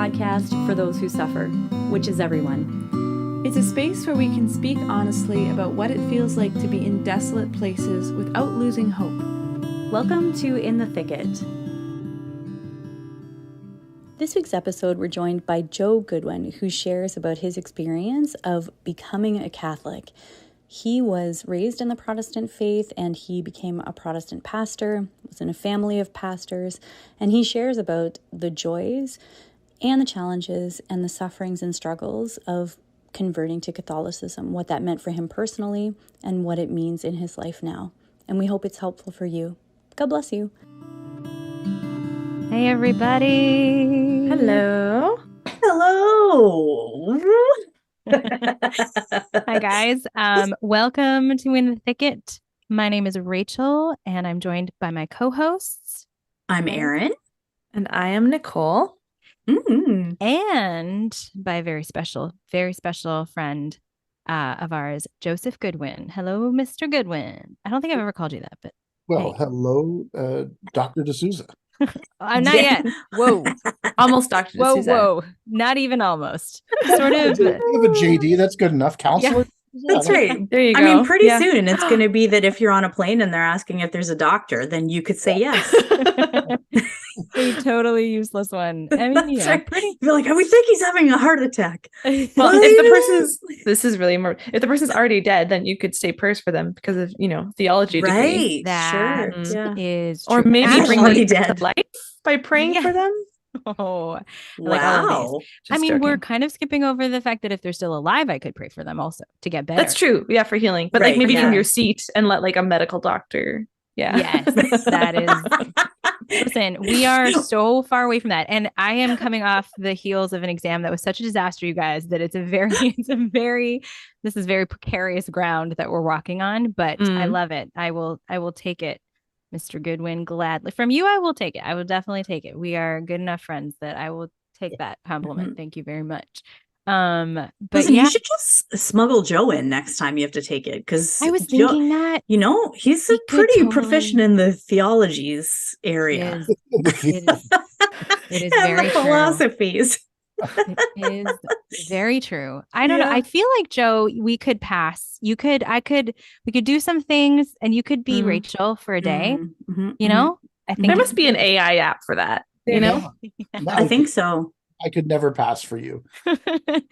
podcast for those who suffer, which is everyone. It's a space where we can speak honestly about what it feels like to be in desolate places without losing hope. Welcome to In the Thicket. This week's episode, we're joined by Joe Goodwin, who shares about his experience of becoming a Catholic. He was raised in the Protestant faith and he became a Protestant pastor, was in a family of pastors, and he shares about the joys and the challenges and the sufferings and struggles of converting to Catholicism, what that meant for him personally and what it means in his life now. And we hope it's helpful for you. God bless you. Hey, everybody. Hello. Hello. Hi, guys. Welcome to In the Thicket. My name is Rachel, and I'm joined by my co-hosts. I'm Erin. And I am Nicole. Mm-hmm. And by a very special friend of ours, Joseph Goodwin. Hello, Mr. Goodwin. I don't think I've ever called you that, but well, hey. Hello, Dr. D'Souza. Not yet. Whoa. Almost Dr. D'Souza. Whoa. Not even almost. Sort of. You have a JD, that's good enough. Counselor? Yeah, that's right. There you go. I mean, pretty soon it's going to be that if you're on a plane and they're asking if there's a doctor, then you could say yes. A totally useless one. I mean, yeah, right. pretty. You're like, we think he's having a heart attack. Well, if the person's, this is really more, if the person's already dead, then you could stay prayers for them because of, theology degree. Right. That Sure. is Or true. maybe Actually, bring them dead. to life by praying for them. Oh, like all of Wow. these. I mean, we're kind of skipping over the fact that if they're still alive, I could pray for them also to get better. That's true. Yeah, for healing. But Right, like maybe yeah. from your seat and let like a medical doctor. Yeah. Yes, that is. Listen, we are so far away from that. And I am coming off the heels of an exam that was such a disaster, you guys, that this is very precarious ground that we're walking on, but I love it. I will take it, Mr. Goodwin, gladly. From you, I will take it. I will definitely take it. We are good enough friends that I will take that compliment. Mm-hmm. Thank you very much. But Listen, you should just smuggle Joe in next time you have to take it, because I was thinking that he's he could pretty totally- proficient in the theologies area. It is and very the true. philosophies. It is very true. I don't know. I feel like, Joe, we could pass. We could do some things and you could be Rachel for a day. I think There must be an AI app for that. I think so. I could never pass for you. I mean,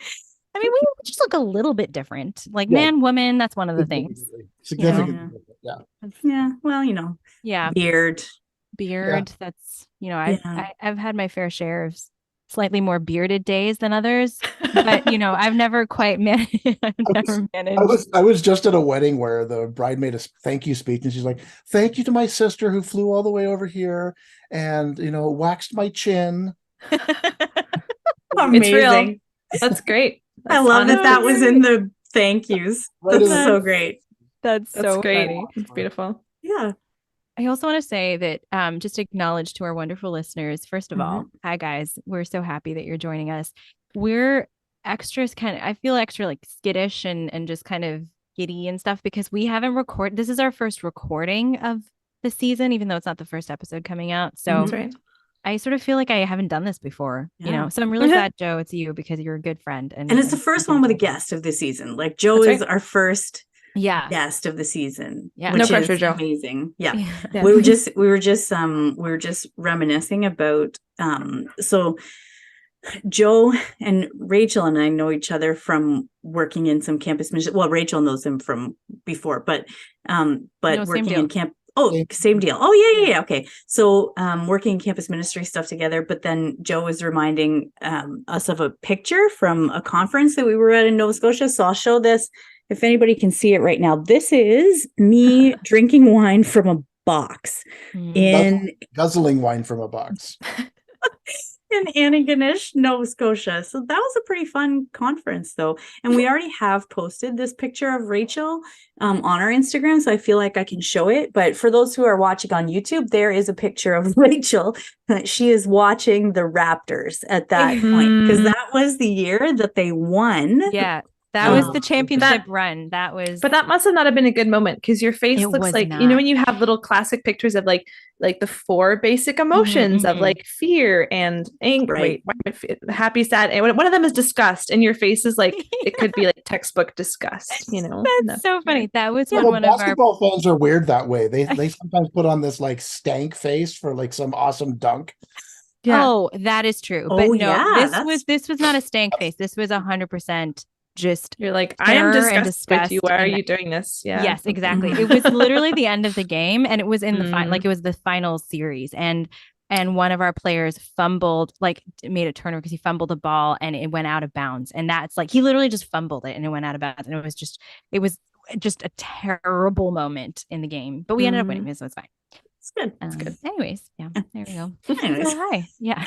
we just look a little bit different. Like man, woman, that's one of the things. Significantly. Yeah. Yeah. Well, Yeah. beard. Yeah. That's, I've had my fair share of slightly more bearded days than others, but I've never quite managed. I was just at a wedding where the bride made a thank you speech, and she's like, "Thank you to my sister who flew all the way over here and waxed my chin." Amazing. It's real. That's great. I love that was in the thank yous. That's so great. That's so great. Funny. It's beautiful. Yeah. I also want to say that just acknowledge to our wonderful listeners, first of all, hi guys, we're so happy that you're joining us. We're extras I feel extra like skittish and just kind of giddy and stuff because we haven't recorded. This is our first recording of the season, even though it's not the first episode coming out. So That's right. I sort of feel like I haven't done this before, so I'm really glad, Joe, it's you because you're a good friend. And it's the first one with a guest of the season. Like Joe is our first guest of the season. Yeah. Which No pressure, is Joe. Amazing. Yeah. Yeah. We were just reminiscing about so Joe and Rachel and I know each other from working in some campus ministry. Well, Rachel knows him from before, but working in camp. Oh, same deal. Oh, yeah. Okay. So working in campus ministry stuff together. But then Joe was reminding us of a picture from a conference that we were at in Nova Scotia. So I'll show this if anybody can see it right now. This is me drinking wine from a box guzzling wine from a box. in Antigonish, Nova Scotia. So that was a pretty fun conference, though. And we already have posted this picture of Rachel on our Instagram, so I feel like I can show it. But for those who are watching on YouTube, there is a picture of Rachel. She is watching the Raptors at that point, because that was the year that they won That was the Oh, championship run. That was, But that must have not have been a good moment because your face It looks was like, not. when you have little classic pictures of like the 4 basic emotions of like fear and anger, Right. happy, sad, and one of them is disgust, and your face is like, it could be like textbook disgust, that's so funny. That was Well, one of our, basketball fans are weird that way. They sometimes put on this like stank face for like some awesome dunk. Yeah. Oh, that is true. Oh, But no, yeah, this was not a stank face. This was 100% just You're like, I am terror and disgusted with you. disgust Why are and- you doing this? Yeah. Yes, exactly. Mhm. It was literally the end of the game, and it was in the final, Mm. like it was the final series, and one of our players fumbled, like made a turnover because he fumbled the ball and it went out of bounds, and that's like he literally just fumbled it and it went out of bounds, and it was just a terrible moment in the game, but we ended up winning, so it's fine. It's good. It's good. Anyways, yeah, there we go. Anyways. So hi, yeah.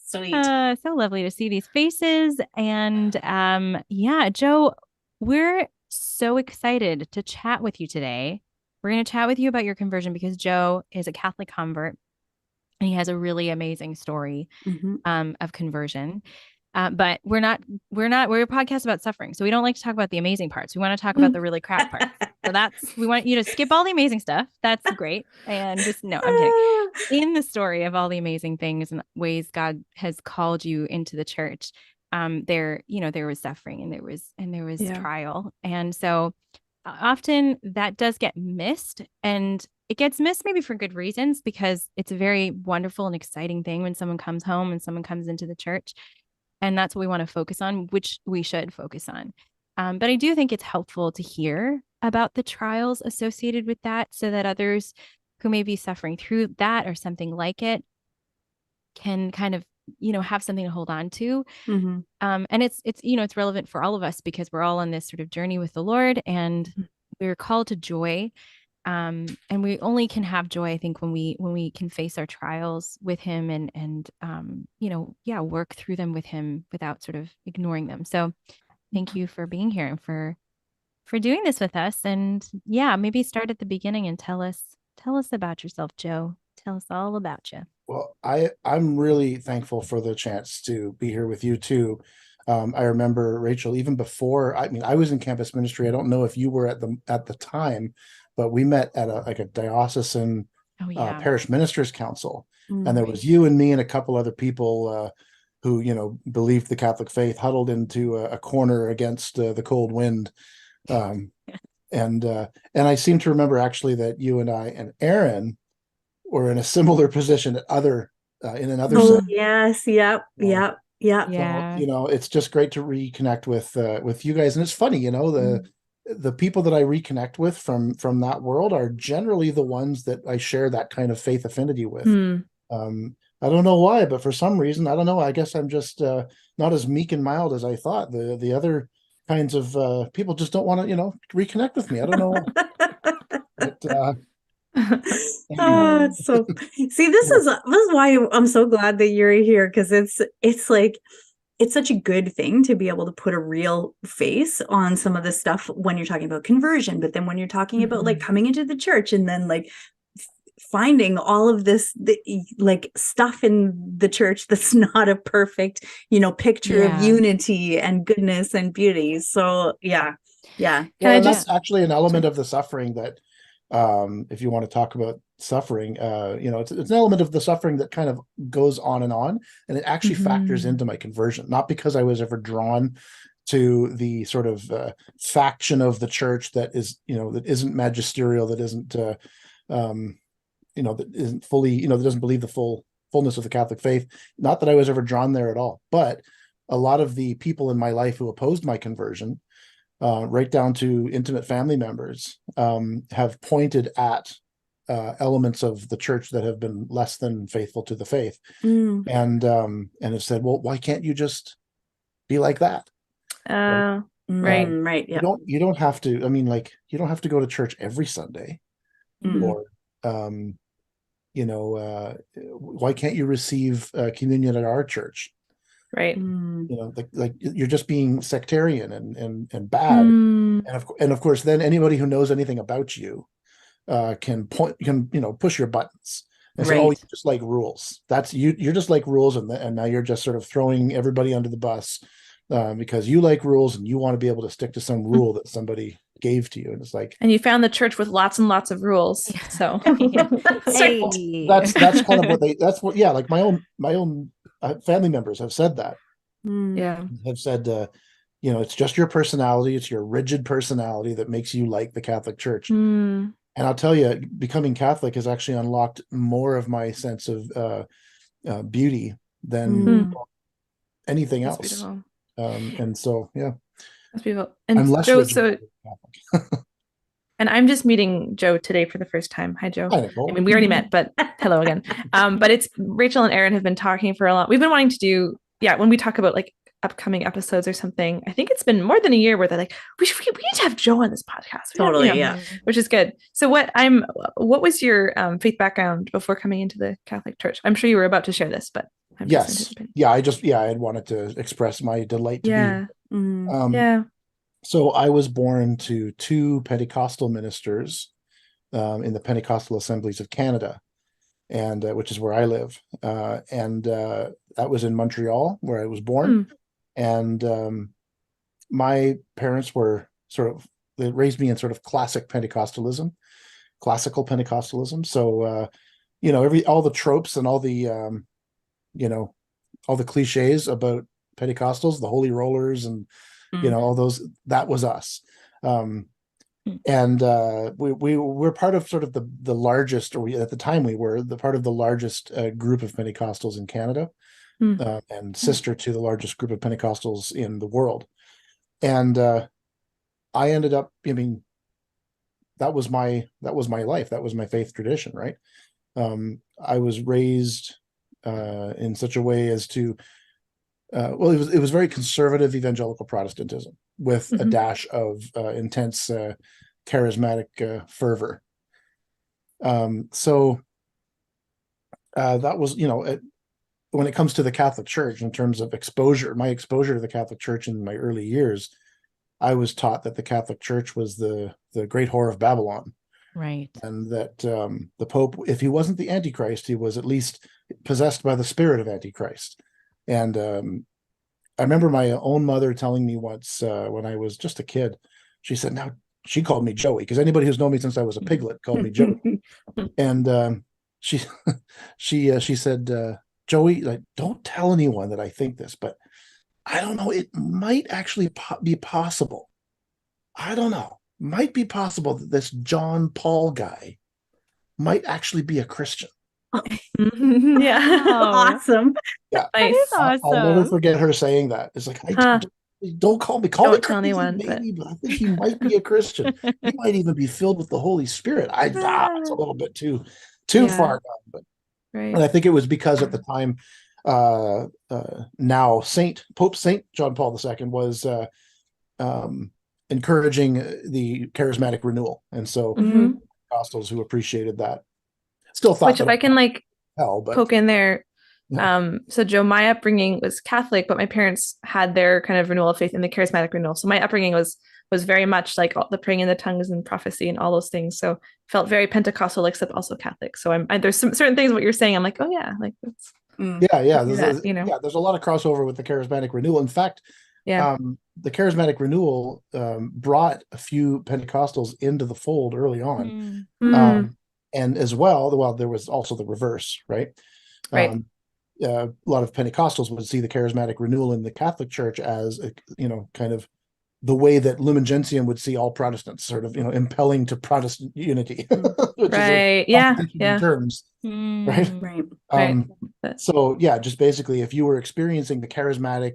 Sweet. So lovely to see these faces. And yeah, Joe, we're so excited to chat with you today. We're going to chat with you about your conversion because Joe is a Catholic convert and he has a really amazing story of conversion. But we're a podcast about suffering. So we don't like to talk about the amazing parts. We want to talk about the really crap parts. So we want you to skip all the amazing stuff. That's great. And just, no, I'm kidding. In the story of all the amazing things and ways God has called you into the church, there was suffering and there was trial. And so often that does get missed, and it gets missed maybe for good reasons, because it's a very wonderful and exciting thing when someone comes home and someone comes into the church. And that's what we want to focus on, which we should focus on. But I do think it's helpful to hear about the trials associated with that so that others who may be suffering through that or something like it can kind of, have something to hold on to. And it's relevant for all of us because we're all on this sort of journey with the Lord, and we're called to joy. And we only can have joy, I think, when we can face our trials with him and work through them with him without sort of ignoring them. So thank you for being here and for doing this with us. And yeah, maybe start at the beginning and tell us about yourself, Joe. Tell us all about you. Well, I'm really thankful for the chance to be here with you too. I remember, Rachel, even before, I was in campus ministry. I don't know if you were at the time, but we met at a diocesan parish ministers council, and there was you and me and a couple other people who believed the Catholic faith, huddled into a corner against the cold wind. And I seem to remember actually that you and I and Aaron were in a similar position in another Oh, setting. yes. Yep. Yeah. So, it's just great to reconnect with you guys. And it's funny, the people that I reconnect with from that world are generally the ones that I share that kind of faith affinity with. I don't know why, but for some reason, I don't know. I guess I'm just not as meek and mild as I thought. The other kinds of people just don't want to, reconnect with me. I don't know. But, so see, this is why I'm so glad that you're here, because it's like it's such a good thing to be able to put a real face on some of the stuff when you're talking about conversion, but then when you're talking about like coming into the church and then like finding all of this like stuff in the church that's not a perfect picture of unity and goodness and beauty. So yeah. Well, that's actually an element of the suffering that if you want to talk about suffering, it's an element of the suffering that kind of goes on, and it actually factors into my conversion, not because I was ever drawn to the sort of faction of the church that is, that isn't magisterial, that isn't, that isn't fully, that doesn't believe the fullness of the Catholic faith. Not that I was ever drawn there at all, but a lot of the people in my life who opposed my conversion, right down to intimate family members, have pointed at elements of the church that have been less than faithful to the faith, and have said, well, why can't you just be like that? Right. Yeah. You don't have to, you don't have to go to church every Sunday, or why can't you receive communion at our church? Right. Like you're just being sectarian and bad. And of course, then anybody who knows anything about you can push your buttons and say, oh, you just like rules. That's you're just like rules, and now you're just sort of throwing everybody under the bus because you like rules and you want to be able to stick to some rule that somebody gave to you. And it's like, And you found the church with lots and lots of rules. So Hey. that's kind of what yeah, like my own family members have said that. yeah. Have said, it's just your personality, it's your rigid personality that makes you like the Catholic Church. Mm. And I'll tell you, becoming Catholic has actually unlocked more of my sense of beauty than anything That's else. beautiful. And so, yeah, That's beautiful. I'm And less Joe, rigid. and I'm just meeting Joe today for the first time. Hi, Joe. Hi, Nicole. I mean, we already met, but hello again. But it's Rachel and Aaron have been talking for a lot. We've been wanting to do, when we talk about like upcoming episodes or something, I think it's been more than a year where they're like, we need to have Joe on this podcast. Totally, yeah. Which is good. So what was your faith background before coming into the Catholic Church? I'm sure you were about to share this, but I'm just anticipating. Yeah, I had wanted to express my delight to be. Yeah. So I was born to two Pentecostal ministers in the Pentecostal Assemblies of Canada, and which is where I live. And that was in Montreal, where I was born. And my parents were they raised me in sort of classical Pentecostalism. So, all the tropes and all the, all the cliches about Pentecostals, the holy rollers and, all those, that was us. And we're part of sort of the largest, or at the time we were the part of the largest group of Pentecostals in Canada, and sister to the largest group of Pentecostals in the world. And I ended up, that was my life. That was my faith tradition, right? I was raised in such a way as to, it was very conservative evangelical Protestantism with a dash of intense charismatic fervor. So that was, when it comes to the Catholic Church, in terms of my exposure to the Catholic Church in my early years, I was taught that the Catholic Church was the great whore of Babylon. Right. And that the Pope, if he wasn't the Antichrist, he was at least possessed by the spirit of Antichrist. And I remember my own mother telling me once, when I was just a kid, she said, she called me Joey, because anybody who's known me since I was a piglet called me Joey. And she said, Joey, like, don't tell anyone that I think this, but I don't know, it might actually be possible. I don't know. Might be possible that this John Paul guy might actually be a Christian. Yeah. Awesome. Yeah. That is awesome. I'll never forget her saying that. It's like, don't call me. Call Don't me tell crazy, anyone, maybe, but I think he might be a Christian. He might even be filled with the Holy Spirit. It's a little bit too far gone. But and I think it was because at the time, now Pope Saint John Paul II was encouraging the charismatic renewal, and so Pentecostals who appreciated that still thought. Which, if I can poke in there, yeah. So Joe, my upbringing was Catholic, but my parents had their kind of renewal of faith in the charismatic renewal. So my upbringing was very much like all the praying in the tongues and prophecy and all those things. So felt very Pentecostal, except also Catholic. So there's some certain things what you're saying. I'm like, oh yeah, like that's there's a lot of crossover with the charismatic renewal. In fact, the charismatic renewal brought a few Pentecostals into the fold early on, and as well, there was also the reverse, right? Right. A lot of Pentecostals would see the charismatic renewal in the Catholic Church as kind of the way that Lumen Gentium would see all Protestants, sort of impelling to Protestant unity. Which right. is terms, right? Right. So just basically, if you were experiencing the charismatic,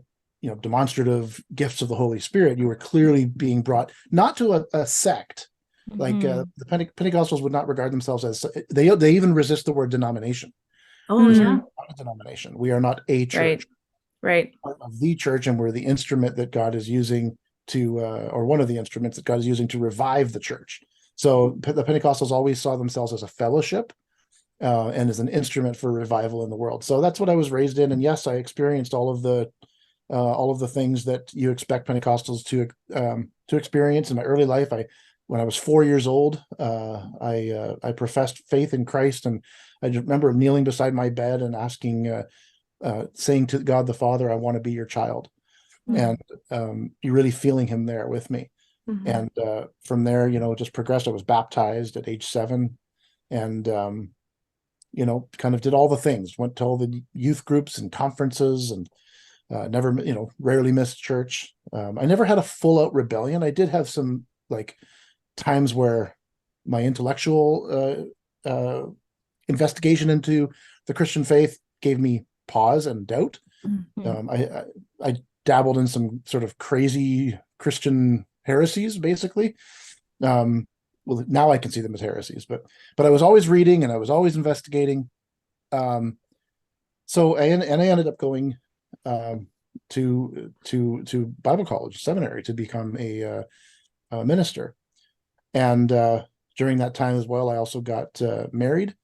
demonstrative gifts of the Holy Spirit, you were clearly being brought not to a sect. Like the Pentecostals would not regard themselves as, they even resist the word denomination. Oh yeah. Not a denomination. We are not a church. Right. Part of the church, and we're the instrument that God is using to, or one of the instruments that God is using to revive the church. So the Pentecostals always saw themselves as a fellowship, and as an instrument for revival in the world. So that's what I was raised in, and yes, I experienced all of the things that you expect Pentecostals to experience in my early life. When I was 4 years old, I professed faith in Christ, and I just remember kneeling beside my bed and asking, saying to God the Father, "I want to be your child." and you're really feeling him there with me. Mhm. And from there, just progressed. I was baptized at age 7, and kind of did all the things. Went to all the youth groups and conferences, and never, rarely missed church. I never had a full out rebellion. I did have some like times where my intellectual investigation into the Christian faith gave me pause and doubt. I dabbled in some sort of crazy Christian heresies, basically. Well, now I can see them as heresies, but I was always reading and I was always investigating. So I ended up going to Bible college, seminary, to become a minister. And during that time as well, I also got married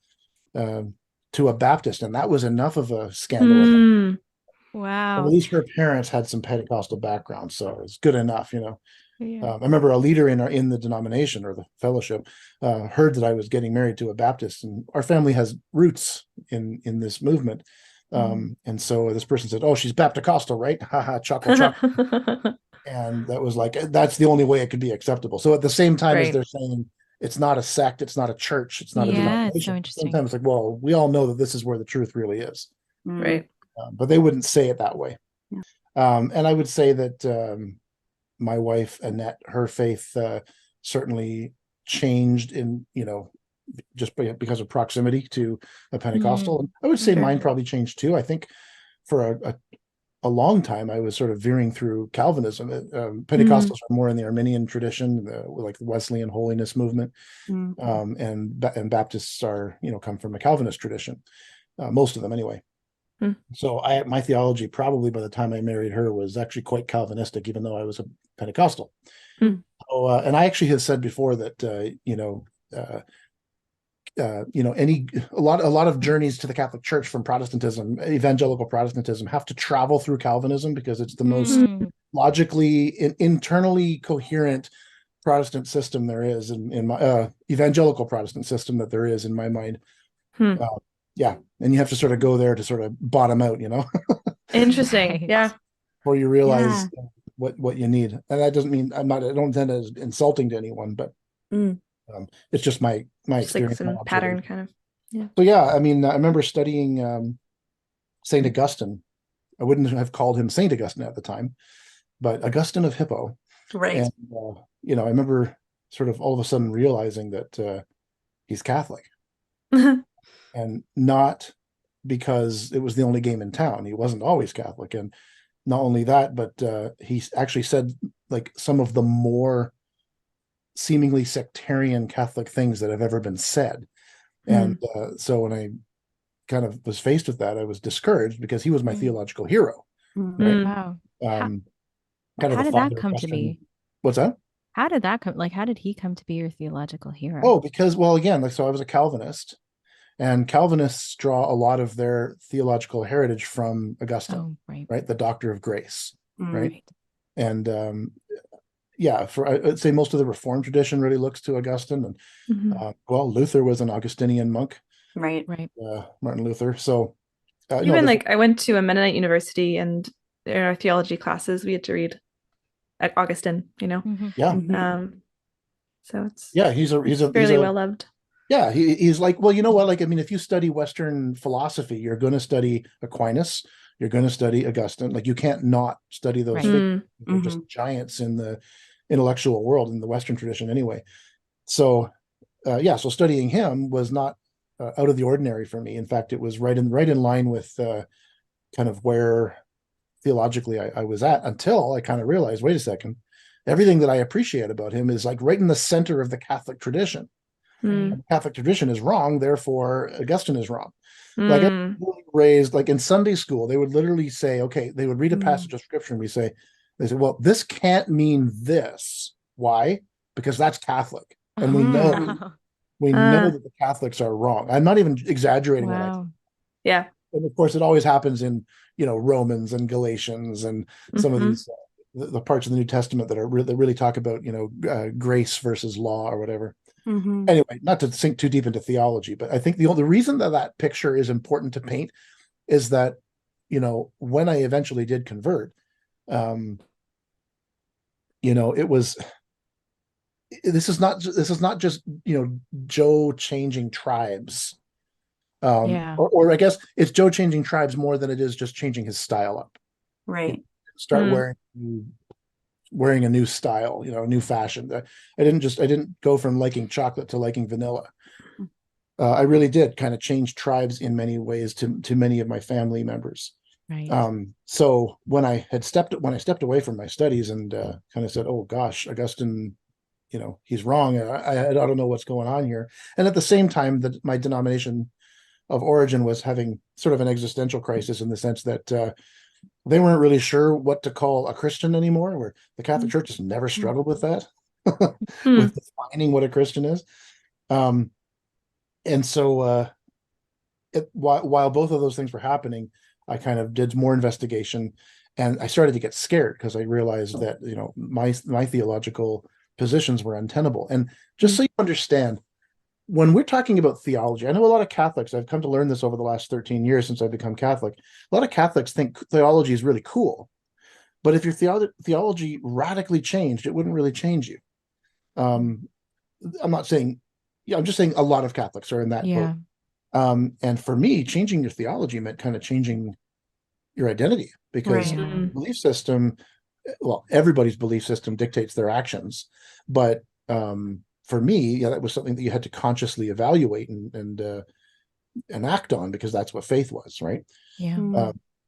to a Baptist, and that was enough of a scandal. Mm. But Wow. at least her parents had some Pentecostal background, so it was good enough, Yeah. I remember a leader in the denomination or the fellowship heard that I was getting married to a Baptist, and our family has roots in this movement. And so this person said, "Oh, she's Baptist-costal, right?" Haha, chuckle, chuckle. And that was like, that's the only way it could be acceptable. So at the same time as Right. they're saying it's not a sect, it's not a church, it's not a Yeah, it's denomination, so at the interesting. same time it's like, well, we all know that this is where the truth really is. Right. But they wouldn't say it that way. And I would say that my wife, Annette, her faith certainly changed in, just because of proximity to a Pentecostal. And I would say Sure. mine probably changed too. I think for a long time, I was sort of veering through Calvinism. Pentecostals are more in the Arminian tradition, like the Wesleyan holiness movement. And Baptists are, come from a Calvinist tradition, most of them anyway. So my theology, probably by the time I married her, was actually quite Calvinistic, even though I was a Pentecostal. So, and I actually have said before that a lot of journeys to the Catholic Church from Protestantism, evangelical Protestantism, have to travel through Calvinism because it's the most logically internally coherent Protestant system there is in my evangelical Protestant system that there is in my mind. Yeah, and you have to sort of go there to sort of bottom out, Interesting. Right. Yeah. before you realize what you need. And that doesn't mean I don't intend it as insulting to anyone, but it's just my Just like experience, my some pattern observation. kind of. Yeah. So yeah, I mean, I remember studying Saint Augustine. I wouldn't have called him Saint Augustine at the time, but Augustine of Hippo. Right. And I remember sort of all of a sudden realizing that he's Catholic. And not because it was the only game in town. He wasn't always Catholic. And not only that, but he actually said like some of the more seemingly sectarian Catholic things that have ever been said. And so when I kind of was faced with that, I was discouraged because he was my theological hero. Right? Wow. Kind How of did that come to be? What's that? How did that come? Like, how did he come to be your theological hero? Oh, because, well, again, so I was a Calvinist, and Calvinists draw a lot of their theological heritage from Augustine, right? The Doctor of Grace, right? And I'd say most of the Reformed tradition really looks to Augustine, and Luther was an Augustinian monk, right? Martin Luther. So even I went to a Mennonite university, and in our theology classes we had to read Augustine. So it's he's fairly well loved. Yeah, he's like, well, you know what? Like, I mean, if you study Western philosophy, you're going to study Aquinas, you're going to study Augustine. Like, you can't not study those figures. They're just giants in the intellectual world in the Western tradition, anyway. So, so studying him was not out of the ordinary for me. In fact, it was right in line with kind of where theologically I was at, until I kind of realized, wait a second, everything that I appreciate about him is like right in the center of the Catholic tradition. The Catholic tradition is wrong, therefore Augustine is wrong. Like, I was raised like in Sunday school, they would literally say, okay, they would read a passage of scripture and they say, well, this can't mean this. Why? Because that's Catholic, and we know that the Catholics are wrong. I'm not even exaggerating. Yeah. And of course, it always happens in Romans and Galatians and some of these the parts of the New Testament that really talk about grace versus law or whatever. Anyway, not to sink too deep into theology, but I think the reason that picture is important to paint is that, when I eventually did convert, um, it was. This is not just Joe changing tribes, or I guess it's Joe changing tribes more than it is just changing his style up. Right. Start wearing a new style, a new fashion. I didn't go from liking chocolate to liking vanilla. I really did kind of change tribes in many ways to many of my family members. Right. So when I stepped away from my studies and kind of said, "Oh gosh, Augustine, he's wrong. I don't know what's going on here." And at the same time, that my denomination of origin was having sort of an existential crisis in the sense that they weren't really sure what to call a Christian anymore. Where the Catholic Church has never struggled with that, with defining what a Christian is. And so while both of those things were happening, I kind of did more investigation, and I started to get scared because I realized that my theological positions were untenable. And just so you understand, when we're talking about theology, I know a lot of Catholics, I've come to learn this over the last 13 years since I've become Catholic. A lot of Catholics think theology is really cool, but if your theology radically changed, it wouldn't really change you. I'm not saying, I'm just saying a lot of Catholics are in that boat. And for me, changing your theology meant kind of changing your identity, because belief system, well, everybody's belief system dictates their actions, but for me, that was something that you had to consciously evaluate and act on, because that's what faith was, right?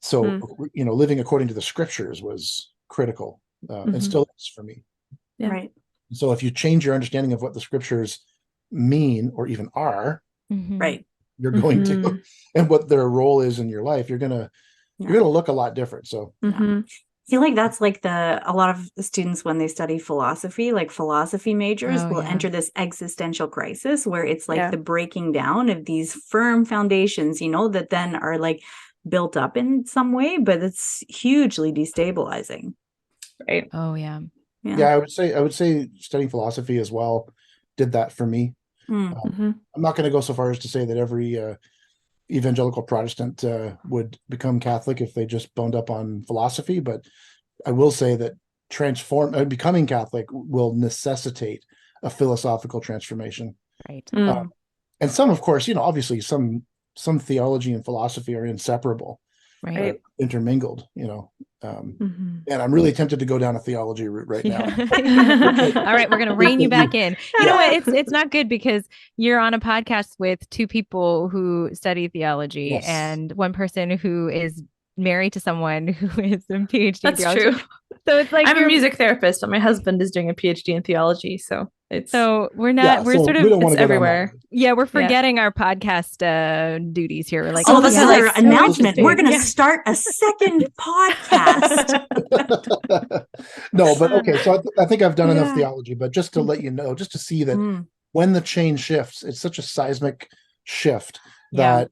So living according to the scriptures was critical, and still is for me. Right. So if you change your understanding of what the scriptures mean or even are, right, you're going to, and what their role is in your life, you're gonna look a lot different. So I feel like that's like a lot of the students when they study philosophy, like philosophy majors will enter this existential crisis where it's like the breaking down of these firm foundations, that then are like built up in some way, but it's hugely destabilizing. Right. Oh yeah. I would say studying philosophy as well did that for me. I'm not going to go so far as to say that every evangelical Protestant would become Catholic if they just boned up on philosophy, but I will say that becoming Catholic will necessitate a philosophical transformation. Right. And some, of course, obviously some theology and philosophy are inseparable, right, intermingled, and I'm really tempted to go down a theology route right now. All right, we're going to rein you back in. You know what? It's not good because you're on a podcast with two people who study theology and one person who is married to someone who is a PhD in theology. That's true. So it's like I'm a music therapist, but my husband is doing a PhD in theology. So we're not, we're sort of, it's everywhere. Yeah, we're forgetting our podcast duties here. We're like, that's another announcement. We're going to start a second podcast. No, but okay. So I think I've done enough theology, but just to let you know, just to see that when the chain shifts, it's such a seismic shift that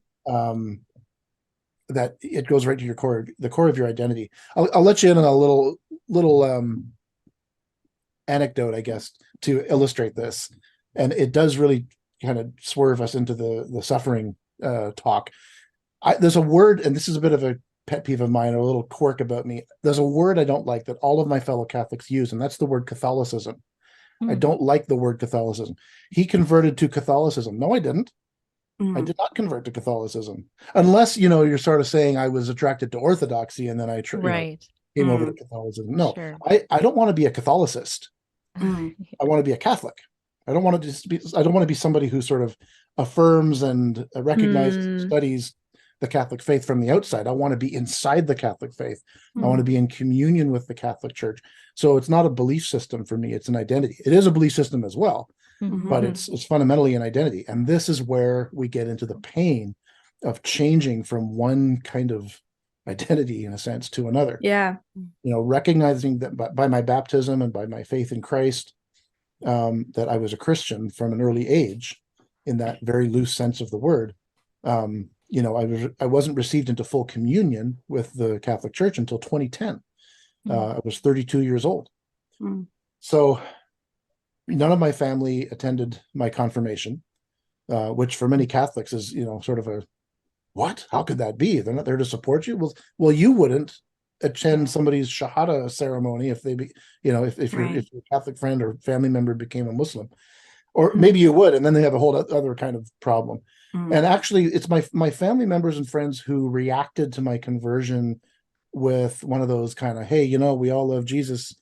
that it goes right to your core, the core of your identity. I'll let you in on a little anecdote, I guess, to illustrate this, and it does really kind of swerve us into the suffering talk. There's a word, and this is a bit of a pet peeve of mine, or a little quirk about me. There's a word I don't like that all of my fellow Catholics use, and that's the word Catholicism. I don't like the word Catholicism. He converted to Catholicism. No, I didn't. I did not convert to Catholicism, unless you're sort of saying I was attracted to Orthodoxy and then I came over to Catholicism. No, I don't want to be a Catholicist. I want to be a Catholic. I don't want to be somebody who sort of affirms and recognizes and studies the Catholic faith from the outside. I want to be inside the Catholic faith. I want to be in communion with the Catholic Church. So it's not a belief system for me. It's an identity. It is a belief system as well, but it's fundamentally an identity. And this is where we get into the pain of changing from one kind of identity, in a sense, to another. Recognizing that by my baptism and by my faith in Christ, that I was a Christian from an early age, in that very loose sense of the word. I wasn't received into full communion with the Catholic Church until 2010. I was 32 years old. So none of my family attended my confirmation, which for many Catholics is, sort of a, what? How could that be? They're not there to support you. Well, you wouldn't attend somebody's Shahada ceremony if they be, if your Catholic friend or family member became a Muslim, or maybe you would, and then they have a whole other kind of problem. And actually, it's my family members and friends who reacted to my conversion with one of those kind of, hey, we all love Jesus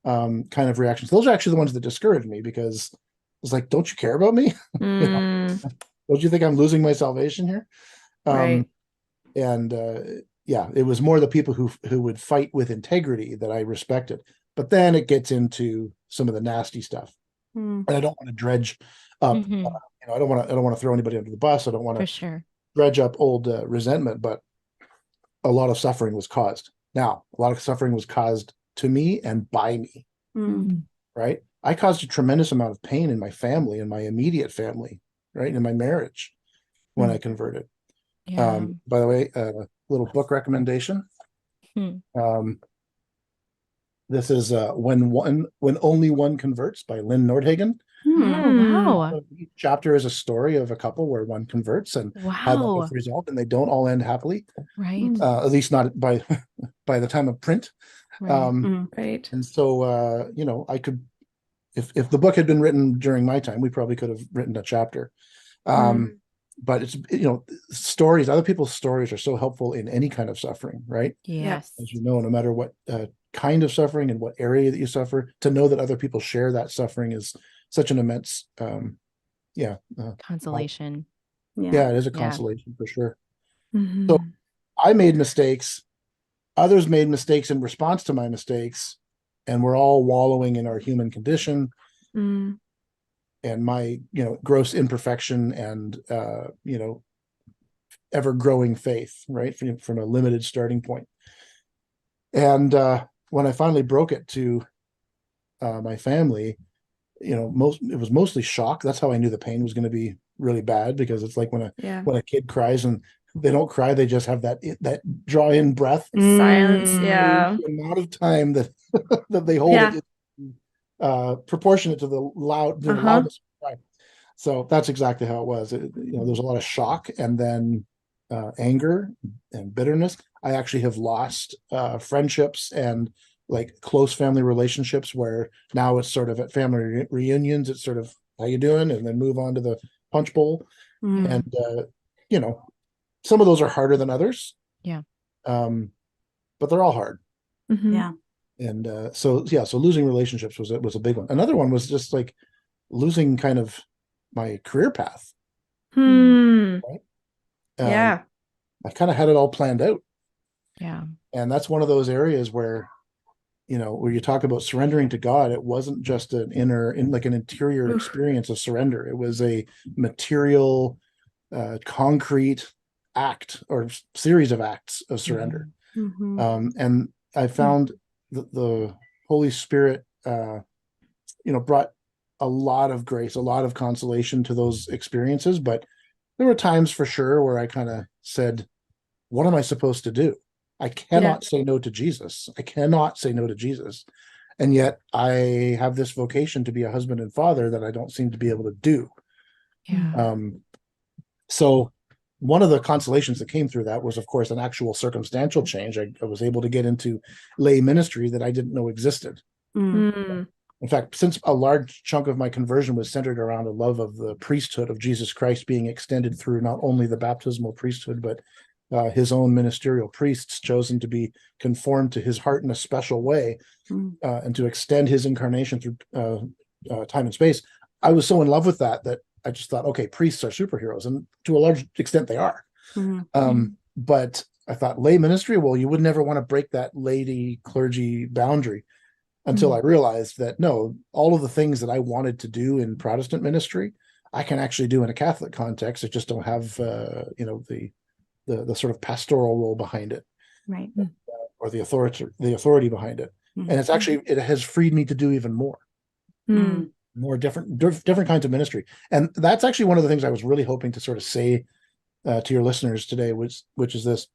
kind of reactions. Those are actually the ones that discouraged me, because it's like, don't you care about me? Don't you think I'm losing my salvation here? Right. And it was more the people who would fight with integrity that I respected. But then it gets into some of the nasty stuff, and I don't want to dredge up. I don't want to throw anybody under the bus. I don't want to dredge up old resentment, but a lot of suffering was caused. Now, a lot of suffering was caused to me and by me. Right? I caused a tremendous amount of pain in my family, in my immediate family, right, in my marriage when I converted. By the way, little book recommendation. This is when only one converts by Lynn Nordhagen. Oh, wow. Each chapter is a story of a couple where one converts and how the life result, and they don't all end happily, right? At least not by the time of print, right. And so I could, if the book had been written during my time, we probably could have written a chapter. But it's, stories, other people's stories are so helpful in any kind of suffering, right? Yes. As you know, no matter what kind of suffering and what area that you suffer, to know that other people share that suffering is such an immense consolation. Yeah, it is a consolation for sure. So I made mistakes. Others made mistakes in response to my mistakes, and we're all wallowing in our human condition. And my, gross imperfection and, ever growing faith, right, from a limited starting point. And when I finally broke it to my family, it was mostly shock. That's how I knew the pain was going to be really bad, because it's like when a kid cries and they don't cry, they just have that draw in breath, silence. The amount of time that that they hold it. Proportionate to the loudness. So that's exactly how it was. There's a lot of shock, and then anger and bitterness. I actually have lost friendships and like close family relationships, where now it's sort of at family reunions, it's sort of, how you doing, and then move on to the punch bowl. And some of those are harder than others, but they're all hard. And so losing relationships was a big one. Another one was just like losing kind of my career path. Right? I kind of had it all planned out. And that's one of those areas where, where you talk about surrendering to God, it wasn't just an interior experience of surrender. It was a material, concrete act or series of acts of surrender. And I found the Holy Spirit, brought a lot of grace, a lot of consolation to those experiences. But there were times for sure where I kind of said, what am I supposed to do? I cannot say no to Jesus. I cannot say no to Jesus. And yet I have this vocation to be a husband and father that I don't seem to be able to do. So one of the consolations that came through that was, of course, an actual circumstantial change. I was able to get into lay ministry that I didn't know existed. In fact, since a large chunk of my conversion was centered around a love of the priesthood of Jesus Christ being extended through not only the baptismal priesthood, but his own ministerial priests chosen to be conformed to his heart in a special way, and to extend his incarnation through time and space. I was so in love with that I just thought, okay, priests are superheroes, and to a large extent they are. But I thought, lay ministry, well, you would never want to break that laity clergy boundary, until I realized that no, all of the things that I wanted to do in Protestant ministry, I can actually do in a Catholic context. I just don't have the sort of pastoral role behind it, right, or the authority behind it. And it's actually, it has freed me to do even more. More different kinds of ministry. And that's actually one of the things I was really hoping to sort of say to your listeners today, which is this.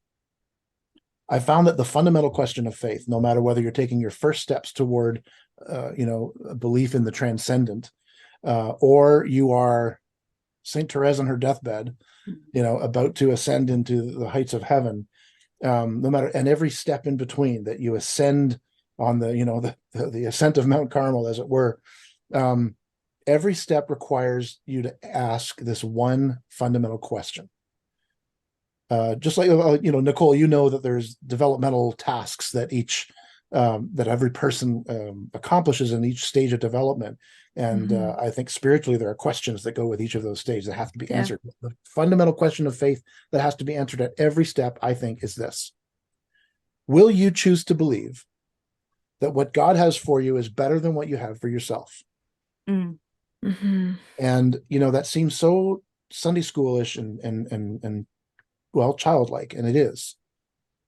I found that the fundamental question of faith, no matter whether you're taking your first steps toward, a belief in the transcendent, or you are Saint Therese on her deathbed, about to ascend into the heights of heaven, no matter, and every step in between that you ascend on the ascent of Mount Carmel, as it were, every step requires you to ask this one fundamental question. Just like, Nicole, that there's developmental tasks that that every person accomplishes in each stage of development. And I think spiritually, there are questions that go with each of those stages that have to be answered. The fundamental question of faith that has to be answered at every step, I think, is this: will you choose to believe that what God has for you is better than what you have for yourself? Mm-hmm. And, that seems so Sunday schoolish and well, childlike, and it is.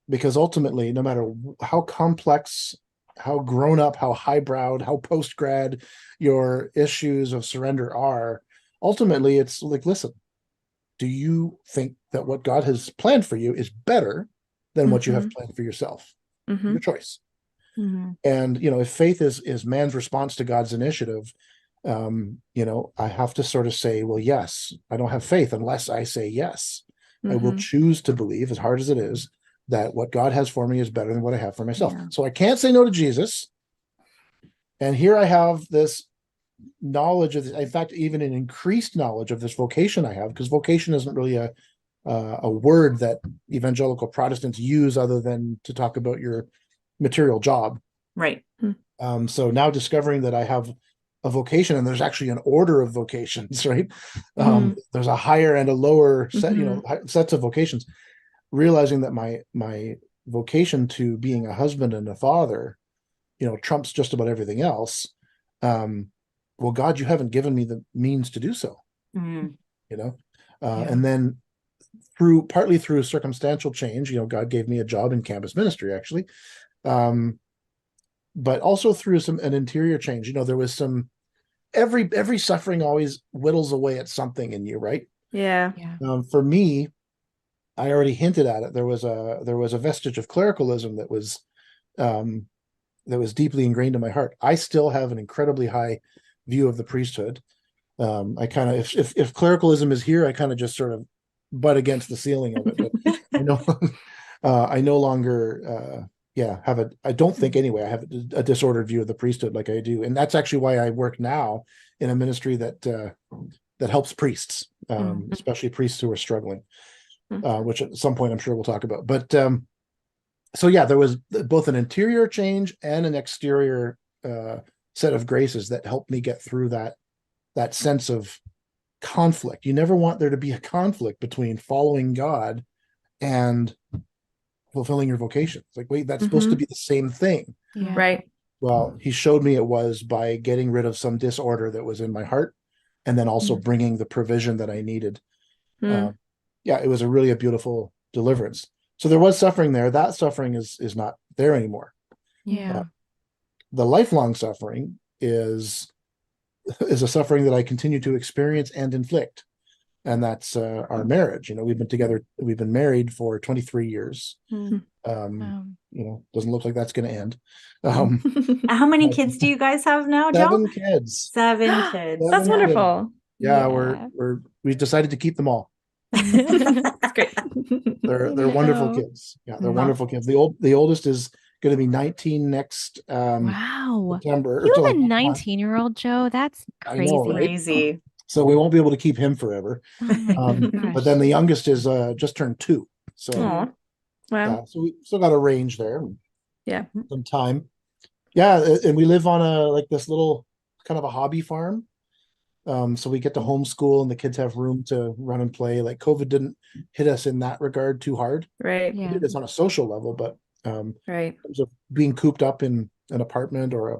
Because ultimately, no matter how complex, how grown up, how highbrowed, how post-grad your issues of surrender are, ultimately it's like, listen, do you think that what God has planned for you is better than what you have planned for yourself? Your choice. And, if faith is man's response to God's initiative, I have to sort of say, well, yes, I don't have faith unless I say yes. I will choose to believe, as hard as it is, that what God has for me is better than what I have for myself. Yeah. So I can't say no to Jesus. And here I have this knowledge of, in fact, even an increased knowledge of this vocation I have, because vocation isn't really a word that evangelical Protestants use other than to talk about your material job. Right. So now discovering that I have a vocation, and there's actually an order of vocations, right? There's a higher and a lower set, sets of vocations. Realizing that my vocation to being a husband and a father, trumps just about everything else. Well, God, you haven't given me the means to do so. And then partly through circumstantial change, God gave me a job in campus ministry, actually. But also through an interior change. There was every suffering always whittles away at something in you, right? Yeah. For me, I already hinted at it. There was a vestige of clericalism that was deeply ingrained in my heart. I still have an incredibly high view of the priesthood. I kind of, if clericalism is here, I kind of just sort of butt against the ceiling of it. But I no longer I don't think anyway, I have a disordered view of the priesthood like I do. And that's actually why I work now in a ministry that helps priests, especially priests who are struggling. Which at some point I'm sure we'll talk about. But there was both an interior change and an exterior set of graces that helped me get through that sense of conflict. You never want there to be a conflict between following God and fulfilling your vocation. It's like, wait, that's supposed to be the same thing. Yeah. Right. Well, he showed me it was by getting rid of some disorder that was in my heart, and then also bringing the provision that I needed. It was a beautiful deliverance. So there was suffering there. That suffering is not there anymore. Yeah. The lifelong suffering is a suffering that I continue to experience and inflict. And that's our marriage. We've been married for 23 years. Doesn't look like that's going to end. How many kids do you guys have now, Joe? 7 kids. 7 kids. That's wonderful. Yeah. We decided to keep them all. That's great. They're wonderful kids. Yeah, they're wonderful kids. The oldest is going to be 19 next September. You have a 19-year-old, Joe. That's crazy. I know, right? Crazy. So we won't be able to keep him forever. Oh my gosh. But then the youngest is just turned 2. So wow. So we still got a range there. Yeah. Some time. Yeah, and we live on this little kind of a hobby farm. So we get to homeschool and the kids have room to run and play. Like COVID didn't hit us in that regard too hard. Right. It hit us on a social level, but right. in terms of being cooped up in an apartment or a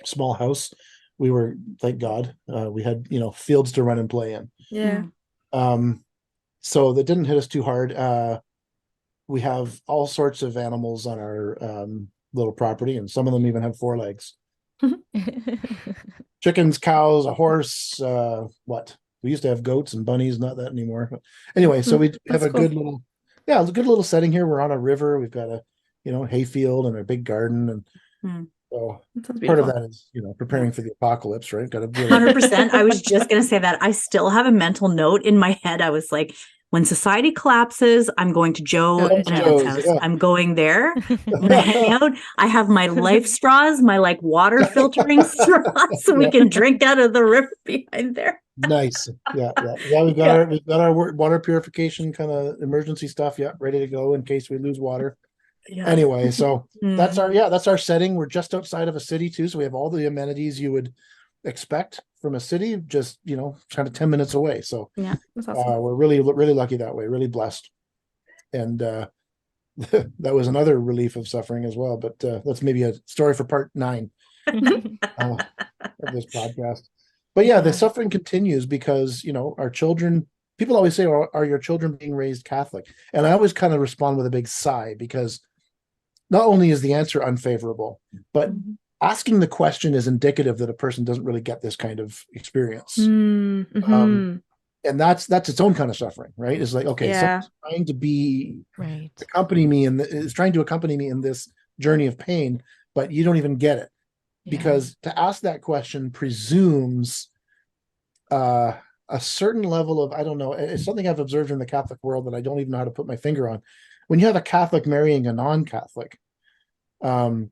small house, we were, thank God, we had, fields to run and play in. Yeah. So that didn't hit us too hard. We have all sorts of animals on our little property, and some of them even have 4 legs. Chickens, cows, a horse, we used to have goats and bunnies, not that anymore. But anyway, so we have a good little setting here. We're on a river. We've got a hay field and a big garden, and so part of that is preparing for the apocalypse, right? Got to be 100%. I was just gonna say that. I still have a mental note in my head. I was like, when society collapses, I'm going to Joe Go to and Ed's Joe's, house. yeah. I'm going there. I'm gonna hang out. I have my life straws, my like water filtering straws, so we can drink out of the river behind there. Nice. Yeah. We've got our water purification kind of emergency stuff. Yeah, ready to go in case we lose water. Yeah. Anyway, so that's Mhm. our setting. We're just outside of a city too, so we have all the amenities you would expect from a city, just kind of 10 minutes away. So Yeah. That's awesome. we're really lucky that way, really blessed. And that was another relief of suffering as well. But that's maybe a story for part 9 of this podcast. But yeah, the suffering continues because our children. People always say, "Are your children being raised Catholic?" And I always kind of respond with a big sigh, because not only is the answer unfavorable, but asking the question is indicative that a person doesn't really get this kind of experience. And that's its own kind of suffering, right? It's like, okay, someone's trying to accompany me is trying to accompany me in this journey of pain, but you don't even get it. Because to ask that question presumes a certain level of, I don't know, it's something I've observed in the Catholic world that I don't even know how to put my finger on. When you have a Catholic marrying a non-Catholic, and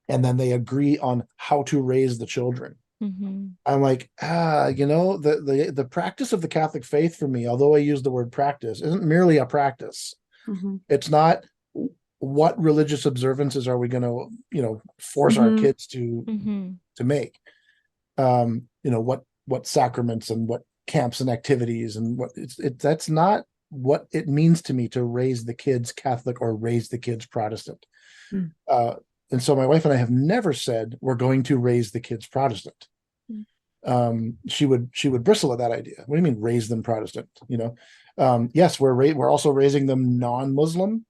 then they agree on how to raise the children, I'm like, the practice of the Catholic faith for me, although I use the word practice, isn't merely a practice. It's not what religious observances are we going to, force our kids to make. What sacraments and what camps and activities and that's not what it means to me to raise the kids Catholic or raise the kids Protestant. And so my wife and I have never said we're going to raise the kids Protestant. She would bristle at that idea. What do you mean raise them Protestant? Yes, we're also raising them non-Muslim.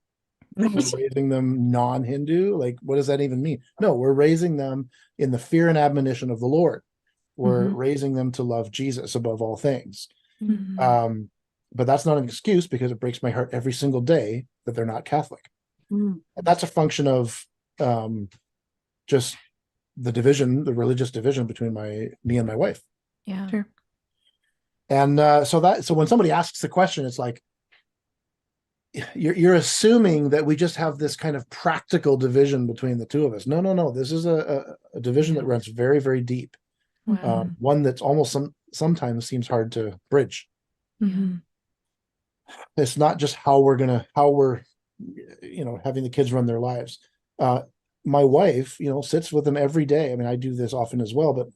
We're raising them non-Hindu. Like, what does that even mean? No, we're raising them in the fear and admonition of the Lord. We're raising them to love Jesus above all things. But that's not an excuse, because it breaks my heart every single day that they're not Catholic. And that's a function of just the religious division between me and my wife. Yeah. Sure. And so when somebody asks the question, it's like, you're assuming that we just have this kind of practical division between the two of us. No. This is a division that runs very, very deep. One that's almost sometimes seems hard to bridge. It's not just how we're having the kids run their lives. My wife, sits with them every day. I mean, I do this often as well, but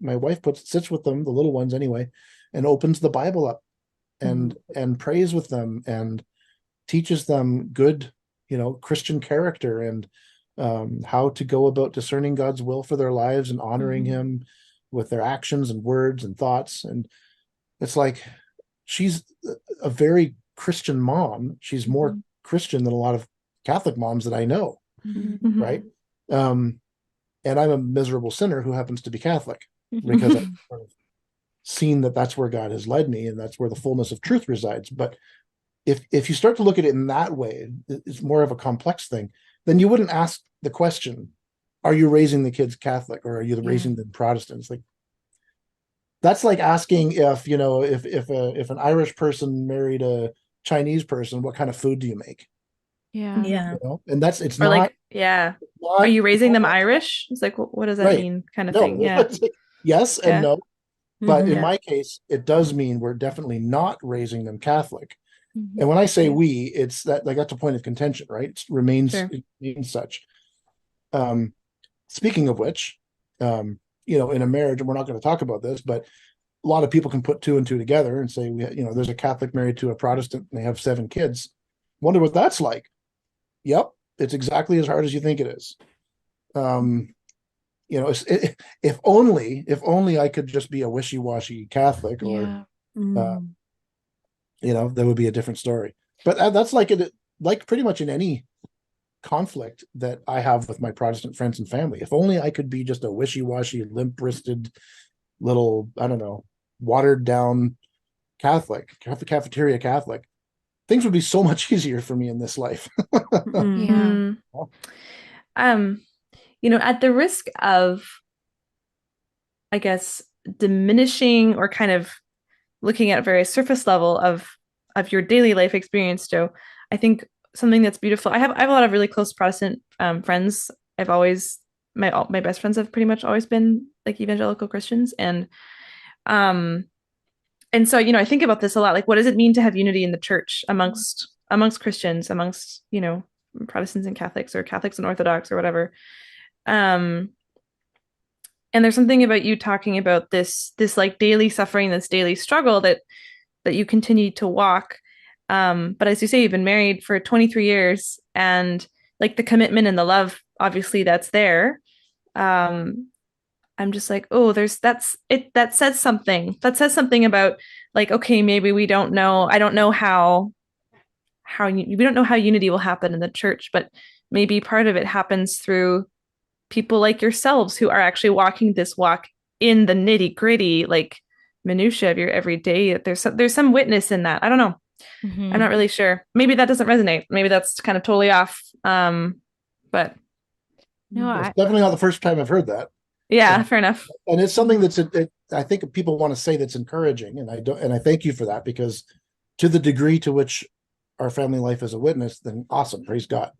my wife sits with them, the little ones anyway, and opens the Bible up and prays with them and teaches them good, Christian character and how to go about discerning God's will for their lives and honoring him with their actions and words and thoughts. And it's like, she's a very Christian mom. She's more Christian than a lot of Catholic moms that I know. Right. And I'm a miserable sinner who happens to be Catholic, because I've sort of seen that that's where God has led me and that's where the fullness of truth resides. But if you start to look at it in that way, it's more of a complex thing. Then you wouldn't ask the question, are you raising the kids Catholic or are you raising them Protestants? Like, that's like asking if an Irish person married a Chinese person, what kind of food do you make? Yeah. And it's or not like, are you raising them Irish? It's like, what does that mean, kind of thing? Yeah. Yes and no. But in Yeah. my case, it does mean we're definitely not raising them Catholic. And when I say we, it's that's a point of contention, right? It remains such. Speaking of which, in a marriage, and we're not going to talk about this, but a lot of people can put 2 and 2 together and say, there's a Catholic married to a Protestant and they have 7 kids. Wonder what that's like. Yep, it's exactly as hard as you think it is. If only I could just be a wishy-washy Catholic, or that would be a different story. But that's like pretty much in any conflict that I have with my Protestant friends and family. If only I could be just a wishy-washy, limp-wristed little, I don't know, watered down cafeteria Catholic, things would be so much easier for me in this life. At the risk of, I guess, diminishing or kind of looking at a very surface level of your daily life experience, Joe, I think something that's beautiful. I have a lot of really close Protestant friends. I've always my best friends have pretty much always been like evangelical Christians, and so I think about this a lot. Like, what does it mean to have unity in the church amongst Christians, amongst Protestants and Catholics, or Catholics and Orthodox, or whatever. And there's something about you talking about this like daily suffering, this daily struggle that you continue to walk. But as you say, you've been married for 23 years, and like the commitment and the love, obviously that's there. I'm just like, oh, that says something. That says something about like, okay, maybe we don't know. I don't know how we don't know how unity will happen in the church, but maybe part of it happens through people like yourselves who are actually walking this walk in the nitty gritty, like minutia of your everyday. There's some witness in that. I don't know. Mm-hmm. I'm not really sure. Maybe that doesn't resonate. Maybe that's kind of totally off. But no, it's definitely not the first time I've heard that. Yeah, fair enough. And it's something that's I think people want to say that's encouraging, and I thank you for that, because to the degree to which our family life is a witness, then awesome, praise God.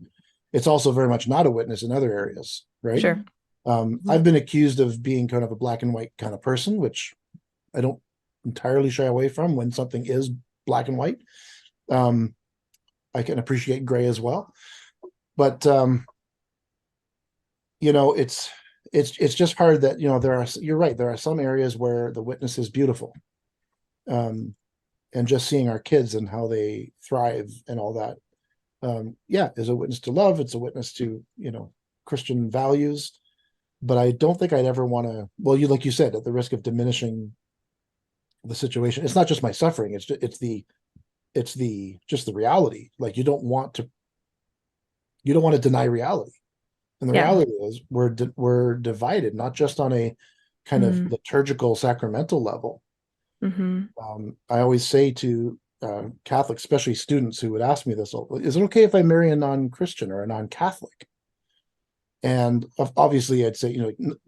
It's also very much not a witness in other areas, right? Sure. I've been accused of being kind of a black and white kind of person, which I don't entirely shy away from when something is black and white. I can appreciate gray as well, but it's just hard that you're right, there are some areas where the witness is beautiful, and just seeing our kids and how they thrive and all that, is a witness to love. It's a witness to Christian values. But I don't think I'd ever want to, well, like you said, at the risk of diminishing the situation. It's not just my suffering, it's just the reality. Like, you don't want to deny reality. And the reality is we're divided, not just on a kind of liturgical sacramental level. I always say to Catholics, especially students who would ask me this, is it okay if I marry a non-Christian or a non-Catholic? And obviously I'd say,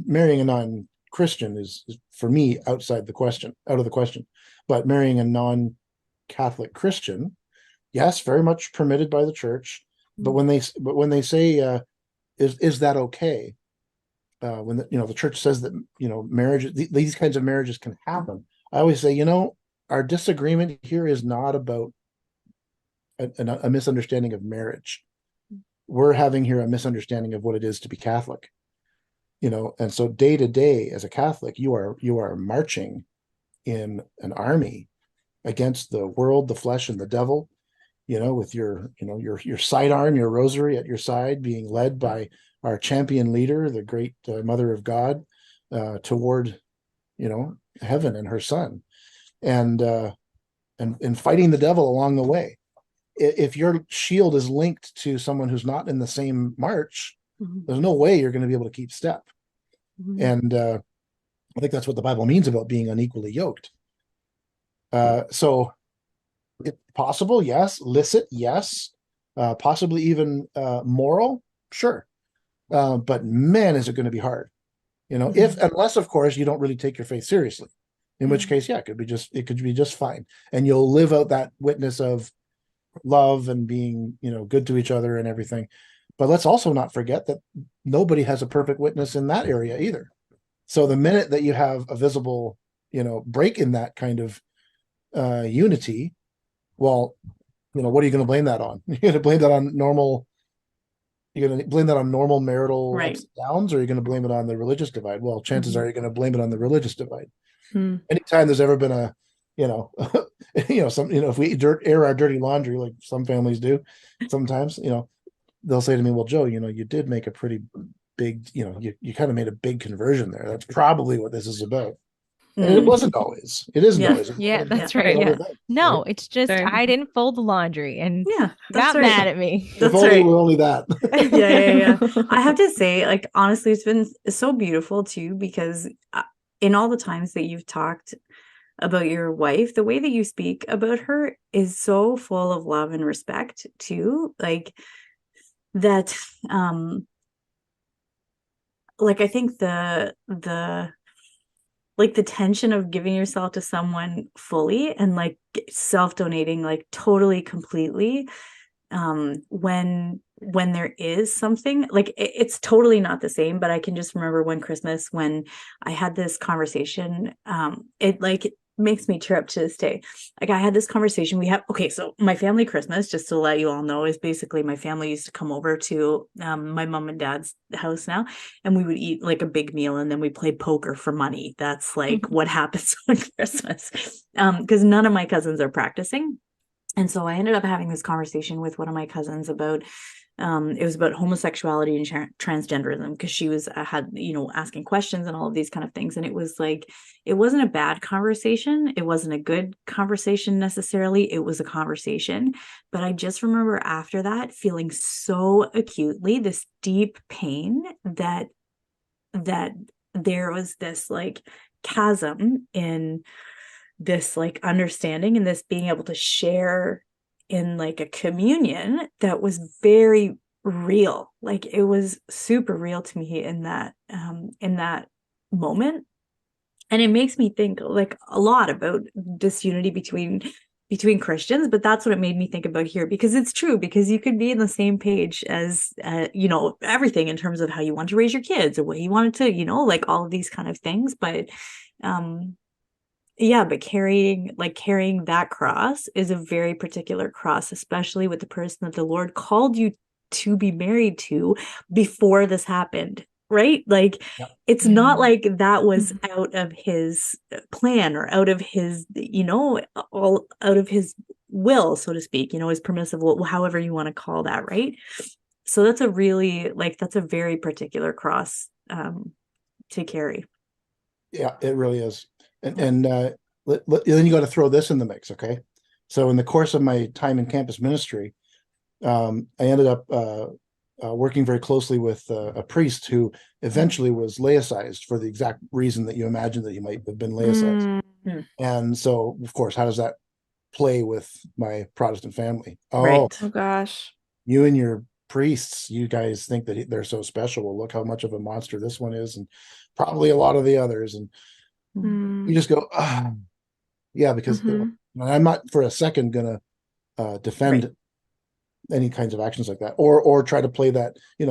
marrying a non-Christian is for me out of the question. But marrying a non-Catholic Christian, yes, very much permitted by the church. But when they say, is that okay? When the church says that marriage, these kinds of marriages can happen, I always say, our disagreement here is not about a misunderstanding of marriage. We're having here a misunderstanding of what it is to be Catholic. And so day to day as a Catholic, you are marching in an army against the world, the flesh, and the devil. With your sidearm, your rosary at your side, being led by our champion leader, the great Mother of God, toward heaven and her Son, and fighting the devil along the way. If your shield is linked to someone who's not in the same march, there's no way you're going to be able to keep step. And I think that's what the Bible means about being unequally yoked. So it's possible, yes. Licit, yes. Possibly even moral, sure. But man, is it going to be hard. Unless of course you don't really take your faith seriously, in which case, it could be just fine, and you'll live out that witness of love and being good to each other and everything. But let's also not forget that nobody has a perfect witness in that area either. So the minute that you have a visible break in that kind of unity, well, what are you going to blame that on? You're going to blame that on normal marital ups and downs, or are you going to blame it on the religious divide? Well, chances are you're going to blame it on the religious divide. Anytime there's ever been a if we air our dirty laundry, like some families do sometimes, they'll say to me, well, Joe, you did make a pretty big, you kind of made a big conversion there. That's probably what this is about. And it wasn't always. It isn't always. Yeah, that's right. Yeah. No, it's just I didn't fold the laundry and got mad at me. If only we're only that. Yeah. I have to say, like, honestly, it's been so beautiful too, because in all the times that you've talked about your wife, the way that you speak about her is so full of love and respect too. Like that, like, I think the like the tension of giving yourself to someone fully and like self-donating, like totally, completely, when there is something like it's totally not the same. But I can just remember one Christmas when I had this conversation. It like makes me tear up to this day. Like I had this conversation. Okay, so my family Christmas, just to let you all know, is basically my family used to come over to my mom and dad's house now, and we would eat like a big meal, and then we played poker for money. That's like what happens on Christmas, because none of my cousins are practicing. And so I ended up having this conversation with one of my cousins about, it was about homosexuality and transgenderism, because she was asking questions and all of these kind of things. And it was like, it wasn't a bad conversation. It wasn't a good conversation necessarily. It was a conversation. But I just remember after that feeling so acutely this deep pain that there was this like chasm in this like understanding and this being able to share in like a communion that was very real. Like it was super real to me in that moment. And it makes me think like a lot about disunity between Christians, but that's what it made me think about here, because it's true, because you could be in the same page as everything in terms of how you want to raise your kids or what you wanted to, like all of these kind of things. But but carrying that cross is a very particular cross, especially with the person that the Lord called you to be married to before this happened, right? Like, it's not like that was out of his plan or out of his, all out of his will, so to speak, his permissive will, however you want to call that, right? So that's a very particular cross to carry. Yeah, it really is. And then you got to throw this in the mix, okay? So in the course of my time in campus ministry, I ended up working very closely with a priest who eventually was laicized for the exact reason that you imagine that he might have been laicized. Mm-hmm. And so, of course, how does that play with my Protestant family? Right. Oh gosh. You and your priests, you guys think that they're so special. Well, look how much of a monster this one is, and probably a lot of the others. And you just go, yeah, because I'm not for a second gonna defend any kinds of actions like that, or try to play that. I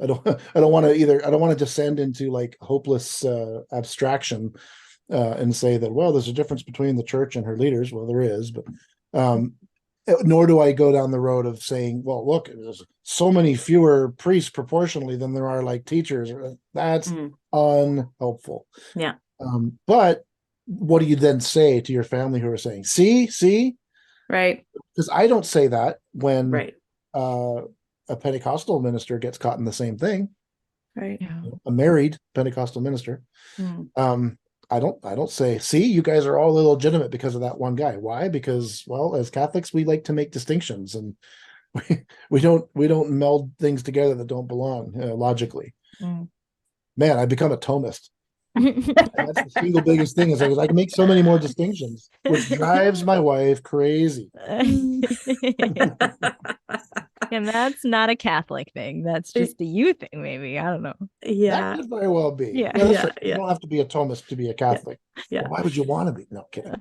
don't want to descend into like hopeless abstraction and say that, well, there's a difference between the church and her leaders. Well, there is, but nor do I go down the road of saying, well, look, there's so many fewer priests proportionally than there are like teachers. That's unhelpful. Yeah. But what do you then say to your family who are saying, see? Right. Because I don't say that when a Pentecostal minister gets caught in the same thing. Right. A married Pentecostal minister. I don't say, see, you guys are all illegitimate because of that one guy. Why? Because, well, as Catholics, we like to make distinctions, and we don't meld things together that don't belong logically. Man, I've become a Thomist. That's the single biggest thing is I can make so many more distinctions, which drives my wife crazy. And that's not a Catholic thing. That's just a you thing, maybe. I don't know. That could very well be. Yeah. You don't have to be a Thomist to be a Catholic. Yeah. Well, why would you want to be? No, kidding.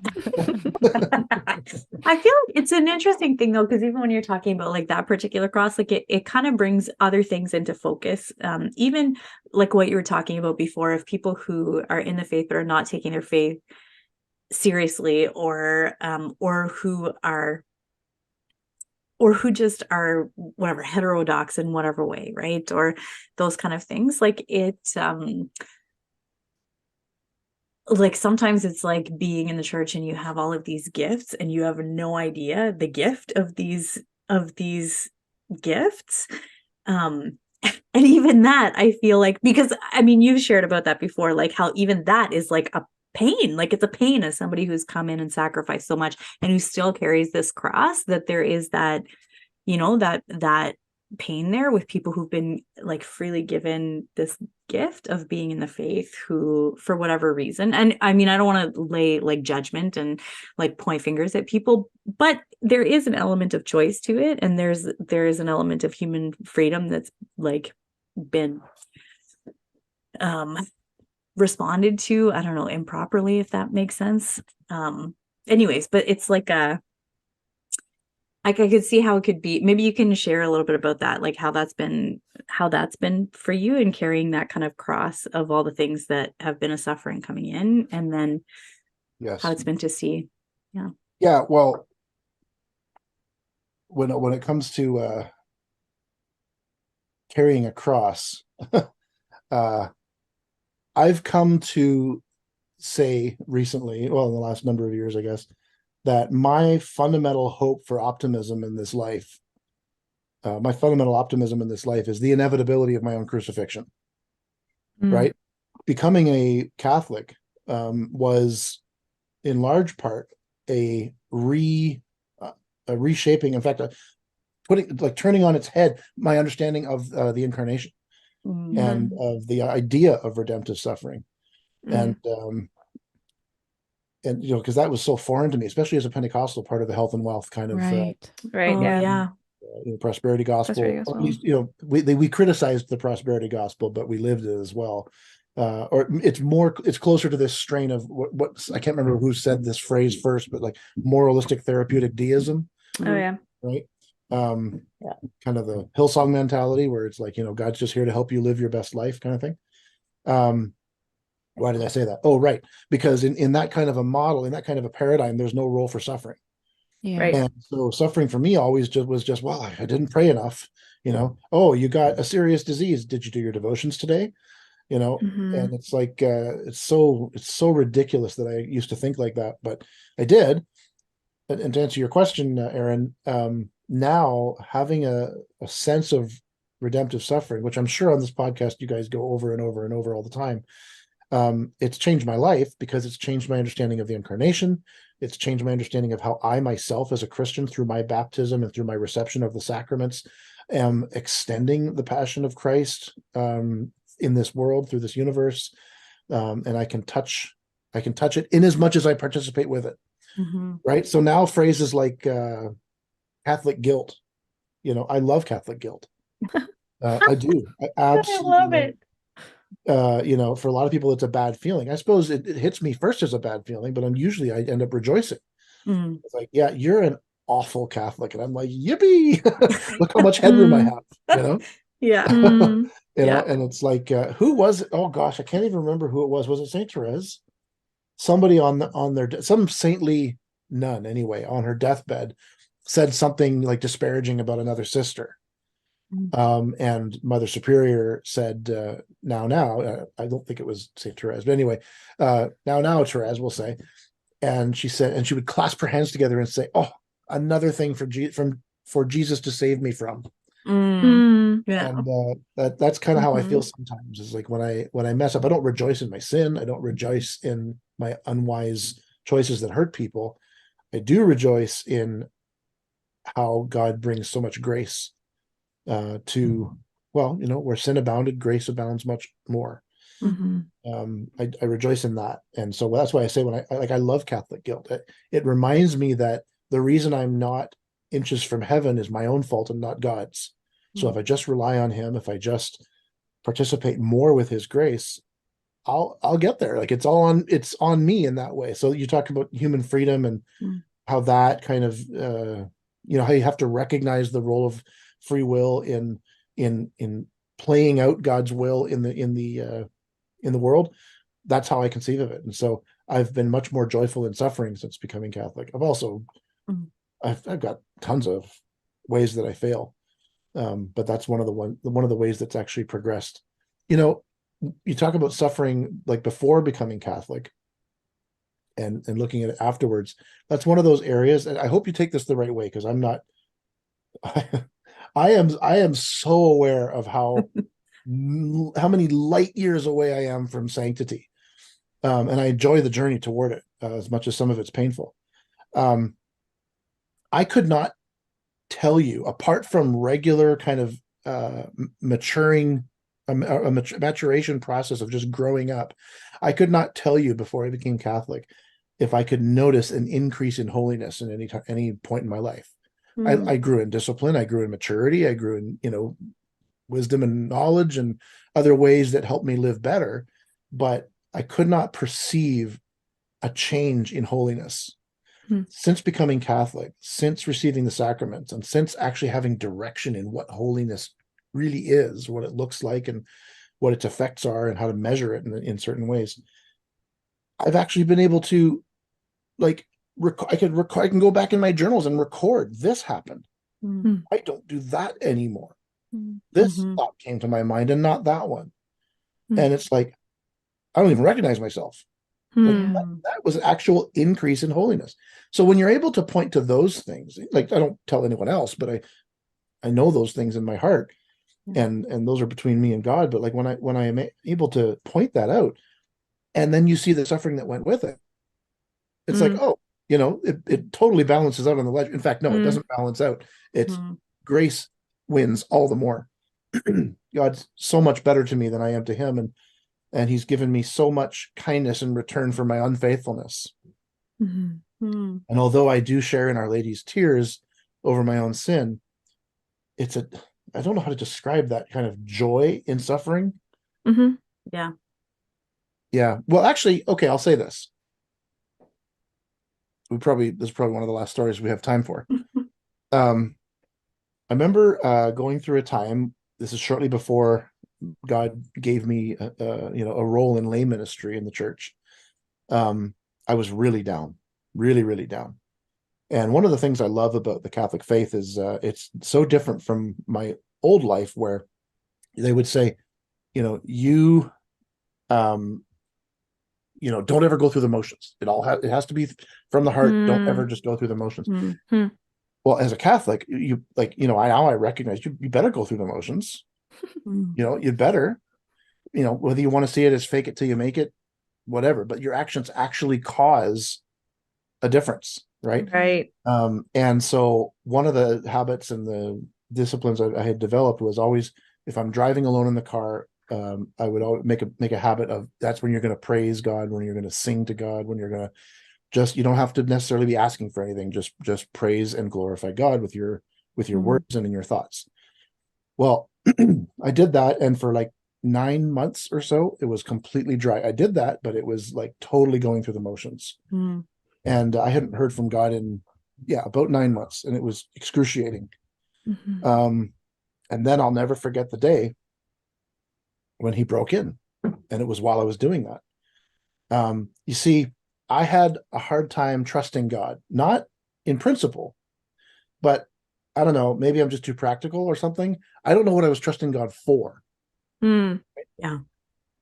I feel like it's an interesting thing though, because even when you're talking about like that particular cross, like it kind of brings other things into focus. Even like what you were talking about before, of people who are in the faith but are not taking their faith seriously, or who just are whatever heterodox in whatever way, right? Or those kind of things. Like like sometimes it's like being in the church and you have all of these gifts and you have no idea the gift of these gifts. And even that, I feel like, because I mean, you've shared about that before, like how even that is like a pain, like it's a pain as somebody who's come in and sacrificed so much and who still carries this cross, that there is that, that pain there with people who've been like freely given this gift of being in the faith, who for whatever reason, and I mean, I don't want to lay like judgment and like point fingers at people, but there is an element of choice to it, and there is an element of human freedom that's like been responded to, I don't know, improperly, if that makes sense. Anyways, but it's like I could see how it could be. Maybe you can share a little bit about that, like how that's been for you in carrying that kind of cross of all the things that have been a suffering coming in, and then Yes. how it's been to see. Yeah. Yeah. Well, when it comes to carrying a cross, I've come to say recently, well, in the last number of years, I guess, that my fundamental hope for optimism in this life, my fundamental optimism in this life is the inevitability of my own crucifixion, right? Becoming a Catholic was in large part a reshaping, in fact, turning on its head my understanding of the incarnation and of the idea of redemptive suffering. And because that was so foreign to me, especially as a Pentecostal, part of the health and wealth kind of prosperity gospel. Or at least, we criticized the prosperity gospel, but we lived it as well. Or it's closer to this strain of what I can't remember who said this phrase first, but like moralistic therapeutic deism. Oh yeah. Right. Kind of the Hillsong mentality where it's like, God's just here to help you live your best life kind of thing. Why did I say that? Oh, right. Because in that kind of a model, in that kind of a paradigm, there's no role for suffering. Yeah. Right. And so suffering for me always was just, well, I didn't pray enough. Oh, you got a serious disease. Did you do your devotions today? And it's like, it's so ridiculous that I used to think like that, but I did. And to answer your question, Aaron, now having a sense of redemptive suffering, which I'm sure on this podcast, you guys go over and over and over all the time. It's changed my life because it's changed my understanding of the incarnation. It's changed my understanding of how I myself as a Christian, through my baptism and through my reception of the sacraments, am extending the passion of Christ in this world, through this universe. And I can touch it in as much as I participate with it. Right. So now phrases like Catholic guilt, I love Catholic guilt. I do. I absolutely love it. For a lot of people, it's a bad feeling. I suppose it hits me first as a bad feeling, but usually I end up rejoicing. It's like, yeah, you're an awful Catholic. And I'm like, yippee, look how much headroom I have, Yeah. And it's like, who was it? Oh gosh, I can't even remember who it was. Was it Saint Therese? Somebody some saintly nun anyway, on her deathbed said something like disparaging about another sister. And Mother Superior said, now, I don't think it was Saint Therese, but anyway, now, Therese will say, and she said, and she would clasp her hands together and say, "Oh, another thing for Jesus to save me from." Yeah. And that's kind of how I feel sometimes. Is like when I mess up, I don't rejoice in my sin. I don't rejoice in my unwise choices that hurt people. I do rejoice in how God brings so much grace to, where sin abounded, grace abounds much more. I rejoice in that. And so that's why I say I love Catholic guilt. It reminds me that the reason I'm not inches from heaven is my own fault and not God's. So if I just rely on him, if I just participate more with his grace, I'll get there. Like it's on me in that way. So you talk about human freedom and how that kind of, how you have to recognize the role of free will in playing out God's will in the world. That's how I conceive of it. And so I've been much more joyful in suffering since becoming Catholic. I've also, I've got tons of ways that I fail. But that's one of the ways that's actually progressed. You talk about suffering like before becoming Catholic and looking at it afterwards. That's one of those areas. And I hope you take this the right way, because I'm not, I am so aware of how many light years away I am from sanctity. And I enjoy the journey toward it as much as some of it's painful. I could not tell you, apart from regular kind of maturation process of just growing up, I could not tell you before I became Catholic if I could notice an increase in holiness in any point in my life. I grew in discipline, I grew in maturity, I grew in wisdom and knowledge and other ways that helped me live better. But I could not perceive a change in holiness Hmm. since becoming Catholic, since receiving the sacraments, and since actually having direction in what holiness really is, what it looks like, and what its effects are, and how to measure it in certain ways. I've actually been able to, like, I can go back in my journals and record this happened. Mm. I don't do that anymore. Mm. This Mhm. thought came to my mind and not that one. Hmm. And it's like, I don't even recognize myself. Like Hmm. that was actual increase in holiness. So when you're able to point to those things, like, I don't tell anyone else, but I know those things in my heart, Yeah. and those are between me and God. But like when I am able to point that out, and then you see the suffering that went with it, it's like, Mm. oh, it totally balances out on the ledger. In fact, no, it Mm. doesn't balance out. It's Mhm. grace wins all the more. God's so much better to me than I am to him, and he's given me so much kindness in return for my unfaithfulness. Mhm. Mm. And although I do share in Our Lady's tears over my own sin, I don't know how to describe that kind of joy in suffering. Mhm. Yeah. Yeah. Well, actually, okay, I'll say this. This is probably one of the last stories we have time for. I remember going through a time, this is shortly before God gave me a role in lay ministry in the church. I was really down, really, really down. And one of the things I love about the Catholic faith is it's so different from my old life, where they would say, you um, don't ever go through the motions. It has to be from the heart. Don't ever just go through the motions. Mm. Well, as a Catholic, I recognize you better go through the motions. Mm. You'd better, whether you want to see it as fake it till you make it, whatever, but your actions actually cause a difference, right? Right. And so one of the habits and the disciplines I had developed was always, if I'm driving alone in the car, I would always make a habit of, that's when you're going to praise God, when you're going to sing to God, when you're going to you don't have to necessarily be asking for anything, just praise and glorify God with your words and in your thoughts. Well, I did that, and for like 9 months or so, it was completely dry. I did that, but it was like totally going through the motions. Mm. And I hadn't heard from God in about 9 months, and it was excruciating. Mhm. And then I'll never forget the day when he broke in, and it was while I was doing that. You see, I had a hard time trusting God, not in principle, but I don't know, maybe I'm just too practical or something. I don't know what I was trusting God for. Mm. Yeah.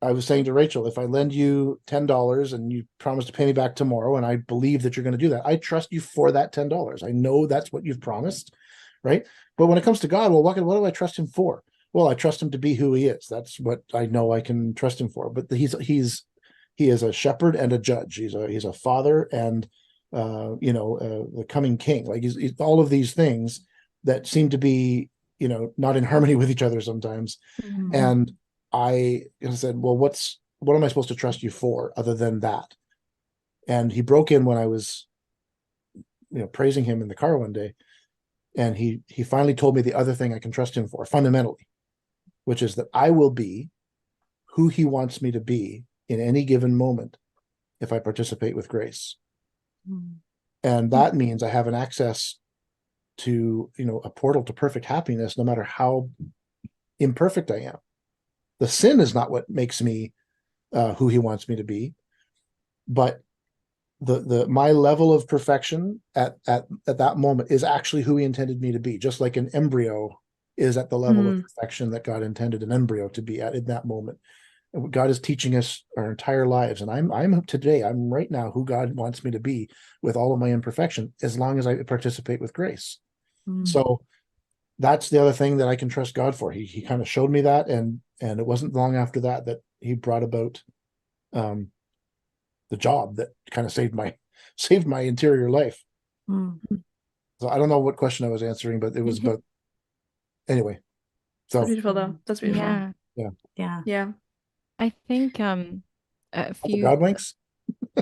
I was saying to Rachel, if I lend you $10 and you promise to pay me back tomorrow, and I believe that you're going to do that, I trust you for that $10. I know that's what you've promised, right? But when it comes to God, well, what do I trust him for? Well, I trust him to be who he is. That's what I know I can trust him for. But he is a shepherd and a judge. He's a father and the coming king. Like he's all of these things that seem to be not in harmony with each other sometimes. Mm. And I said, well, what am I supposed to trust you for other than that? And he broke in when I was praising him in the car one day, and he finally told me the other thing I can trust him for fundamentally, which is that I will be who he wants me to be in any given moment if I participate with grace. Mm. And that means I have an access to a portal to perfect happiness, no matter how imperfect I am. The sin is not what makes me who he wants me to be, but my level of perfection at that moment is actually who he intended me to be, just like an embryo is at the level of perfection that God intended an embryo to be at in that moment. God is teaching us our entire lives, and I'm right now who God wants me to be with all of my imperfection, as long as I participate with grace. Mm. So that's the other thing that I can trust God for. He kind of showed me that, and it wasn't long after that he brought about the job that kind of saved my interior life. Mm. So I don't know what question I was answering, but it was about anyway. So That's beautiful, though. That's beautiful. Yeah. Yeah. Yeah. I think a the few God winks.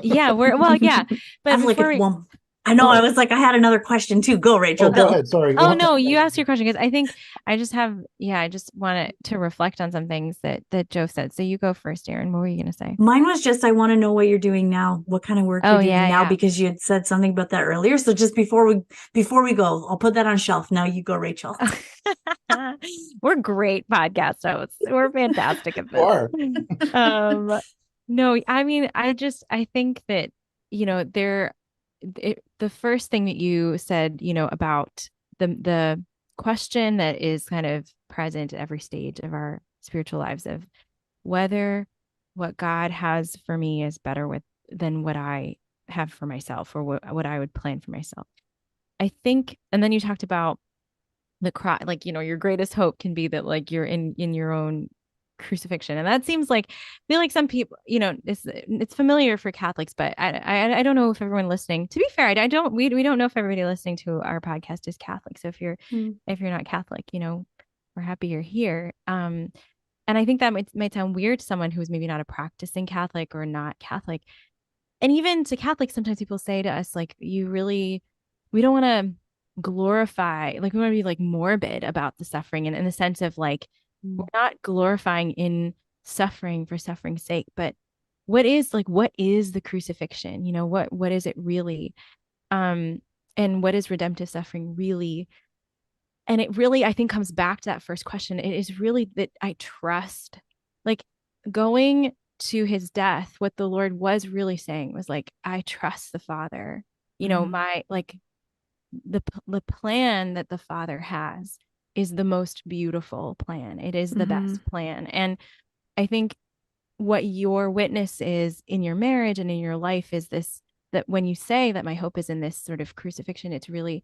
yeah, but I have like before a we one. I know. Oh. I was like, I had another question too. Go, Rachel. Oh, go ahead. Sorry. Oh no, you asked your question because I think I just have, I just wanted to reflect on some things that Joe said. So you go first, Aaron. What were you going to say? Mine was just, I want to know what you're doing now, what kind of work you're doing now, because you had said something about that earlier. So just before we go, I'll put that on shelf. Now you go, Rachel. We're great podcast hosts. We're fantastic at this. No, I mean, I think that, the first thing that you said, about the question that is kind of present at every stage of our spiritual lives of whether what God has for me is better than what I have for myself or what I would plan for myself. I think, and then you talked about the cross, like, your greatest hope can be that like you're in your own crucifixion. And that seems like, I feel like some people, it's familiar for Catholics, but I don't know if everyone listening, to be fair, we don't know if everybody listening to our podcast is Catholic. So if you're not Catholic, we're happy you're here. And I think that might sound weird to someone who's maybe not a practicing Catholic or not Catholic. And even to Catholics, sometimes people say to us, like, we don't want to glorify, like, we want to be like morbid about the suffering, and in the sense of like, we're not glorifying in suffering for suffering's sake, but what is the crucifixion? What is it really? And what is redemptive suffering really? And it really, I think, comes back to that first question. It is really that I trust, like, going to his death, what the Lord was really saying was like, I trust the Father. My, like, the plan that the Father has is the most beautiful plan. It is the best plan. And I think what your witness is in your marriage and in your life is this, that when you say that my hope is in this sort of crucifixion, it's really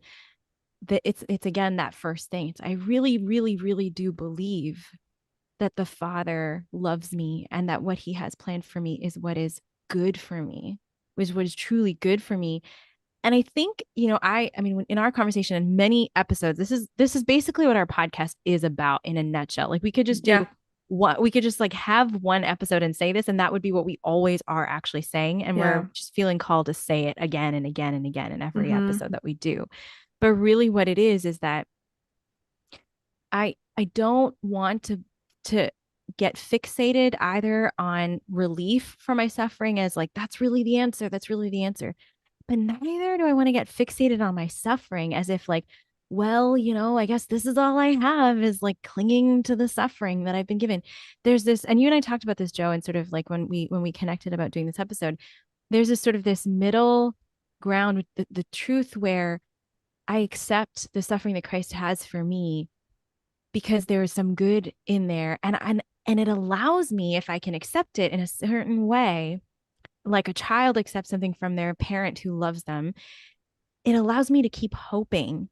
that it's again, that first thing. It's, I really, really, really do believe that the Father loves me and that what he has planned for me is what is good for me, is what is truly good for me. And I think, I mean, in our conversation in many episodes, this is basically what our podcast is about in a nutshell. Like, we could just do we could just like have one episode and say this, and that would be what we always are actually saying. And we're just feeling called to say it again and again and again in every episode that we do. But really what it is that I don't want to get fixated either on relief for my suffering as like, that's really the answer. But neither do I want to get fixated on my suffering as if like, well, I guess this is all I have is like clinging to the suffering that I've been given. There's this, and you and I talked about this, Joe, and sort of like when we connected about doing this episode, there's this sort of this middle ground with the truth where I accept the suffering that Christ has for me because there is some good in there. And it allows me, if I can accept it in a certain way, like a child accepts something from their parent who loves them, it allows me to keep hoping,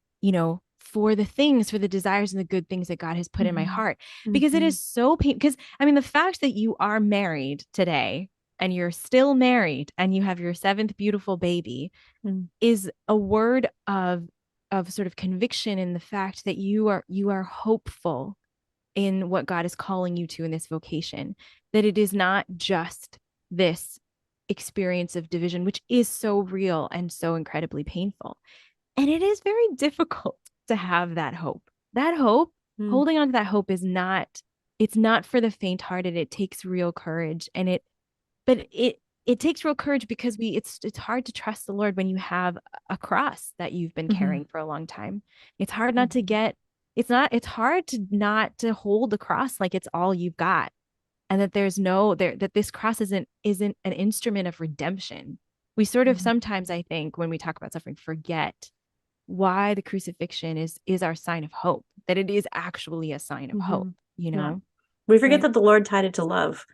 for the desires and the good things that God has put in my heart, because it is so painful. Because I mean, the fact that you are married today and you're still married and you have your 7th beautiful baby is a word of sort of conviction in the fact that you are hopeful in what God is calling you to in this vocation, that it is not just this experience of division, which is so real and so incredibly painful. And it is very difficult to have that hope. Holding on to that hope it's not for the faint-hearted. It takes real courage. And it takes real courage because it's hard to trust the Lord when you have a cross that you've been carrying for a long time. It's hard not to it's hard to not to hold the cross like it's all you've got. And that that this cross isn't an instrument of redemption. We sort of sometimes, I think, when we talk about suffering, forget why the crucifixion is our sign of hope, that it is actually a sign of hope, Yeah. We forget that the Lord tied it to love.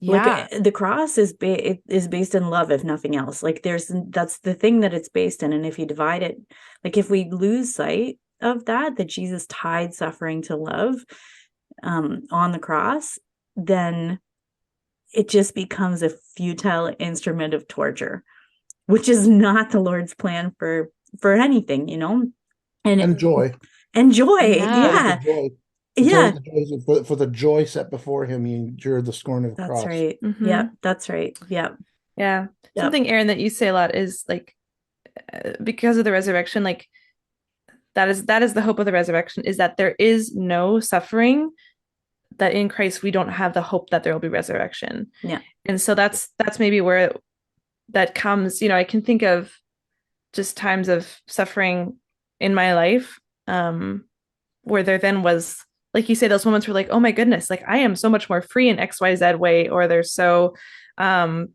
Yeah. Like the cross is based in love, if nothing else. Like that's the thing that it's based in. And if you divide it, like if we lose sight of that Jesus tied suffering to love on the cross, then it just becomes a futile instrument of torture, which is not the Lord's plan for anything, and joy. Yeah. Yeah. For the joy set before him, he endured the scorn of the cross. That's right. Yeah, that's right. Yeah. Yeah. Something, Aaron, that you say a lot is like, because of the resurrection, like that is the hope of the resurrection, is that there is no suffering, that in Christ we don't have the hope that there will be resurrection. Yeah. And so that's maybe where that comes. I can think of just times of suffering in my life, where there then was, like you say, those moments were like, oh my goodness, like I am so much more free in XYZ way, or there's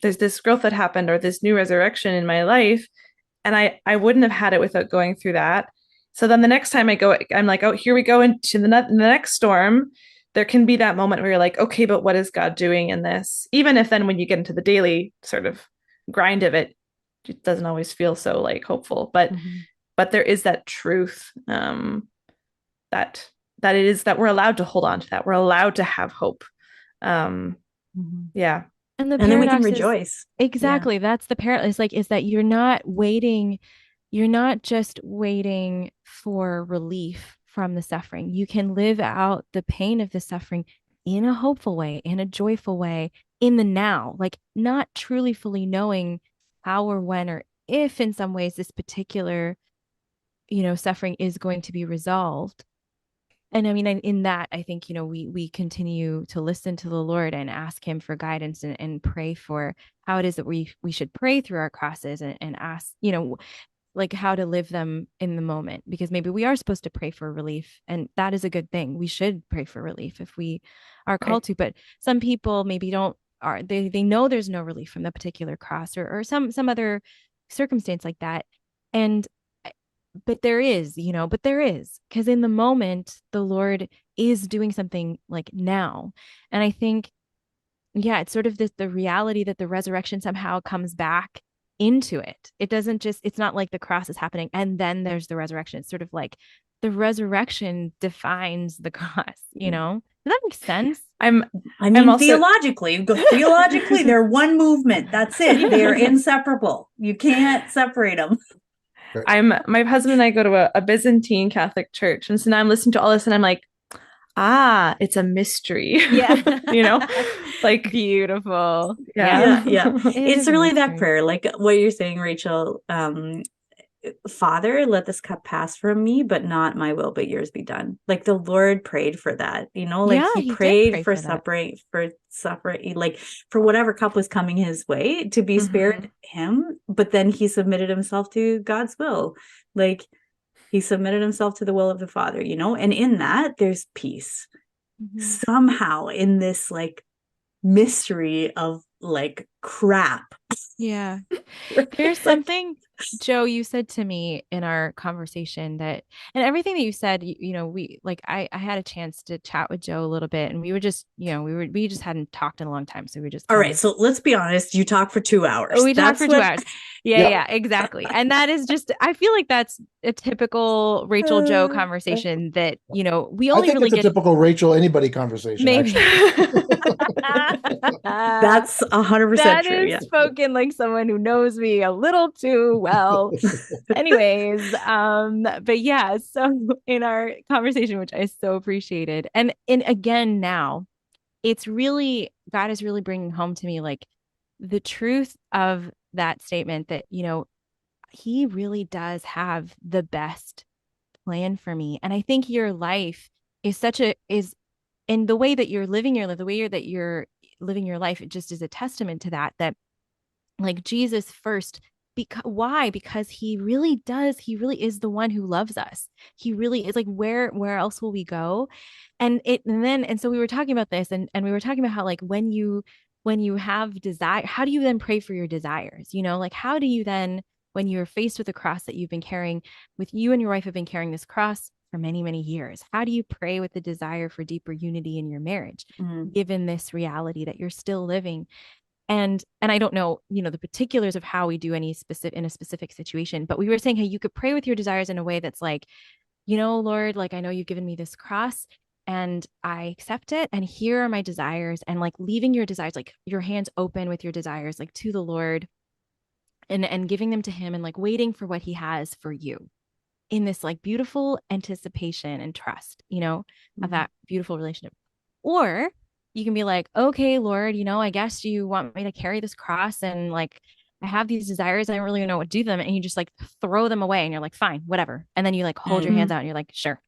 this growth that happened, or this new resurrection in my life. And I wouldn't have had it without going through that. So then the next time I go, I'm like, oh, here we go into the next storm. There can be that moment where you're like, okay, but what is God doing in this? Even if then when you get into the daily sort of grind of it, it doesn't always feel so like hopeful. But there is that truth, that it is that we're allowed to hold on to that. We're allowed to have hope. Yeah. And then we can rejoice. Exactly. Yeah. That's the paradox. Is that you're not just waiting for relief from the suffering. You can live out the pain of the suffering in a hopeful way, in a joyful way, in the now, like not truly fully knowing how or when or if in some ways this particular, suffering is going to be resolved. And I mean, in that, I think, we continue to listen to the Lord and ask him for guidance and pray for how it is that we should pray through our crosses and ask, like how to live them in the moment, because maybe we are supposed to pray for relief, and that is a good thing. We should pray for relief if we are called to, but some people maybe they know there's no relief from the particular cross or some other circumstance like that. But there is, because in the moment, the Lord is doing something like now. And I think, it's sort of the reality that the resurrection somehow comes back into it. It's not like the cross is happening and then there's the resurrection. It's sort of like the resurrection defines the cross, Does that make sense? Theologically, they're one movement. That's it. They're inseparable. You can't separate them. My husband and I go to a Byzantine Catholic church. And so now I'm listening to all this and I'm like, it's a mystery. Yeah. Like beautiful. Yeah. It's really that prayer, like what you're saying, Rachel. Father, let this cup pass from me, but not my will, but yours be done. Like the Lord prayed for that, he prayed for suffering, like for whatever cup was coming his way to be spared him. But then he submitted himself to God's will. Like he submitted himself to the will of the Father, and in that there's peace somehow in this like mystery of like crap. Yeah. There's something, Joe, you said to me in our conversation and everything that you said, I had a chance to chat with Joe a little bit, and we were just, we just hadn't talked in a long time. So we just, all right. So let's be honest. You talked for 2 hours. We talked for 2 hours. Yeah, exactly. And that is just, I feel like that's a typical Rachel Joe conversation that, we only I think really it's a typical Rachel anybody conversation. Maybe. That's 100% that true. Is spoken like someone who knows me a little too well. Anyways, but yeah, so in our conversation, which I so appreciated, and again now, it's really, God is really bringing home to me like the truth of that statement that, he really does have the best plan for me. And I think your life is in the way that you're living your life, the way that you're living your life, it just is a testament to that like Jesus first. Why? Because he really is the one who loves us. He really is. Like, where else will we go? And so we were talking about this, and we were talking about how, like, when you have desire, how do you then pray for your desires? Like, how do you then, when you're faced with a cross that you've been carrying, with you and your wife have been carrying this cross for many, many years, how do you pray with the desire for deeper unity in your marriage, given this reality that you're still living? And I don't know, the particulars of how we do in a specific situation, but we were saying, hey, you could pray with your desires in a way that's like, Lord, like, I know you've given me this cross and I accept it. And here are my desires, and like leaving your desires, like your hands open with your desires, like to the Lord, and giving them to him, and like waiting for what he has for you in this like beautiful anticipation and trust, of that beautiful relationship. Or you can be like, okay, Lord, I guess you want me to carry this cross and like I have these desires. I don't really know what to do them. And you just like throw them away and you're like, fine, whatever. And then you like hold your hands out and you're like, sure,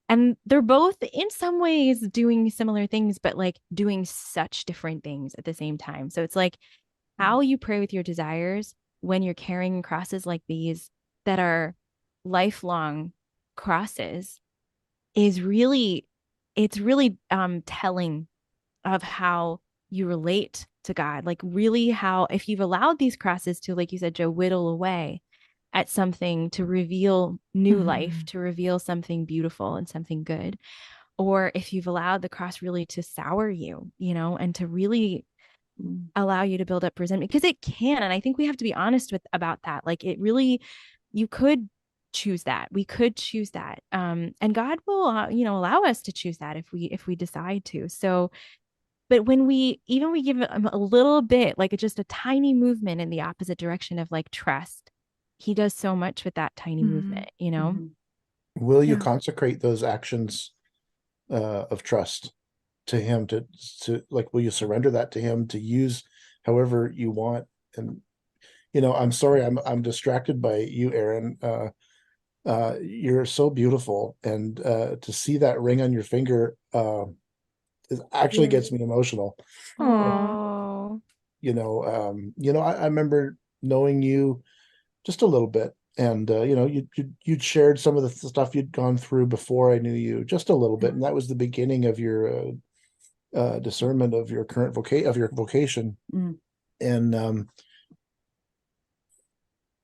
and they're both in some ways doing similar things, but like doing such different things at the same time. So it's like how you pray with your desires when you're carrying crosses like these that are lifelong crosses is really, it's really telling of how you relate to God. Like really how, if you've allowed these crosses to, like you said, Joe, whittle away at something to reveal new life, to reveal something beautiful and something good, or if you've allowed the cross really to sour you, and to really allow you to build up resentment, because it can. And I think we have to be honest about that. Like it really, you could choose that. We could choose that. And God will, allow us to choose that if we decide to. So, but when we give him a little bit, like just a tiny movement in the opposite direction of like trust, he does so much with that tiny movement, Will you consecrate those actions of trust to him, to like, will you surrender that to him to use however you want? And I'm sorry, I'm distracted by you, Aaron. You're so beautiful, and to see that ring on your finger it actually gets me emotional. Oh, I remember knowing you just a little bit, and you'd shared some of the stuff you'd gone through before I knew you, just a little bit, and that was the beginning of your discernment of your current vocation. And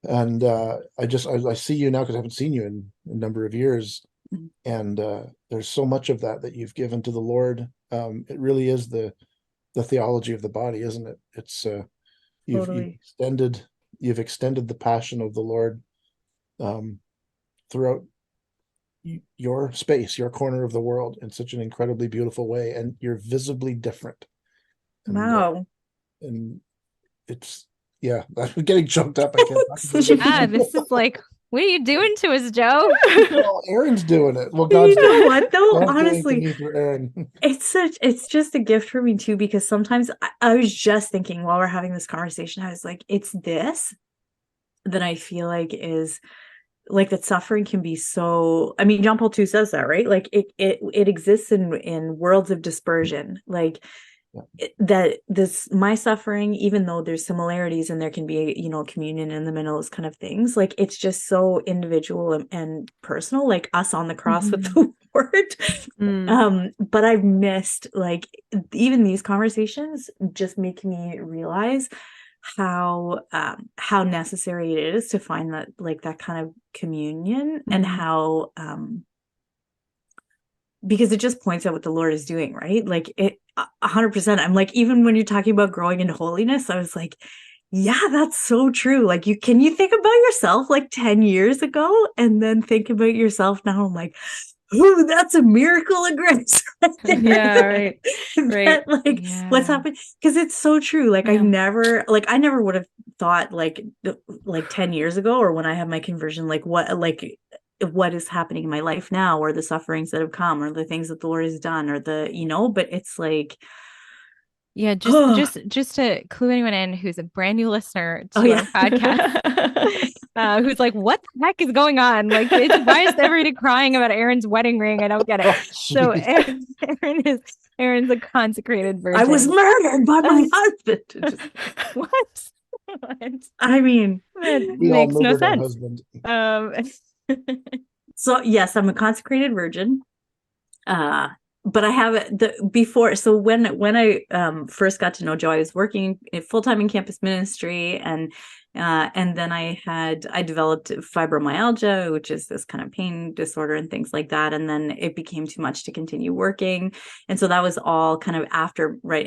I see you now because I haven't seen you in a number of years, and there's so much of that you've given to the Lord. It really is the theology of the body, isn't it? It's you've extended the passion of the Lord throughout your space, your corner of the world, in such an incredibly beautiful way, and you're visibly different. Wow. And it's, I'm getting choked up. I can't. this is like, what are you doing to us, Joe? Well, Aaron's doing it. Well, God's you know what though? Honestly, Aaron. It's just a gift for me too, because sometimes I was just thinking while we're having this conversation, I was like, it's this that I feel like is like that suffering can be so, I mean, John Paul II says that, right? Like it exists in worlds of dispersion. Like that my suffering, even though there's similarities and there can be communion in the middle, those kind of things, like it's just so individual and personal, like us on the cross with the word. But I've missed, like, even these conversations just make me realize how necessary it is to find that, like, that kind of communion, and how because it just points out what the Lord is doing, right? Like it 100%. I'm like, even when you're talking about growing in holiness, I was like, yeah, that's so true. Like can you think about yourself like 10 years ago and then think about yourself now? I'm like, ooh, that's a miracle of grace. Yeah, right. What's happening? Because it's so true. Like I never would have thought like 10 years ago, or when I had my conversion, what is happening in my life now, or the sufferings that have come, or the things that the Lord has done, or but it's like, just to clue anyone in who's a brand new listener to our podcast, who's like, what the heck is going on? Like, why is everybody crying about Aaron's wedding ring? I don't get it. So Aaron's a consecrated virgin. I was murdered by my husband. What? I mean, it makes no sense. So yes, I'm a consecrated virgin. But I have before. So when I first got to know Joe, I was working full-time in campus ministry, and then I developed fibromyalgia, which is this kind of pain disorder and things like that. And then it became too much to continue working. And so that was all kind of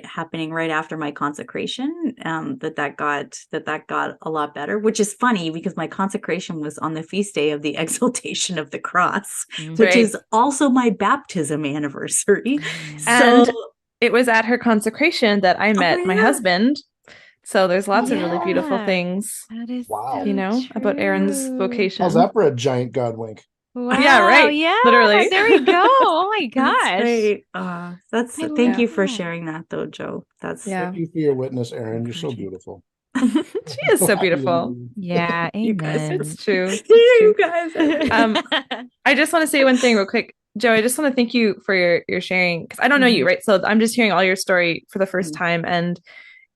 happening right after my consecration, that got a lot better, which is funny because my consecration was on the feast day of the exaltation of the cross, which is also my baptism anniversary. And it was at her consecration that I met my husband. So there's lots of really beautiful things, that is about Aaron's vocation. How's that for a giant God wink? Wow. Yeah, right. Yeah, literally. There we go. Oh my gosh. Thank you for sharing that, though, Joe. Thank you for your witness, Aaron. You're so beautiful. She is so beautiful. Yeah, You guys, amen. It's true. It's you true. guys. I just want to say one thing real quick. Joe, I just want to thank you for your sharing, because I don't know you, right? So I'm just hearing all your story for the first time. And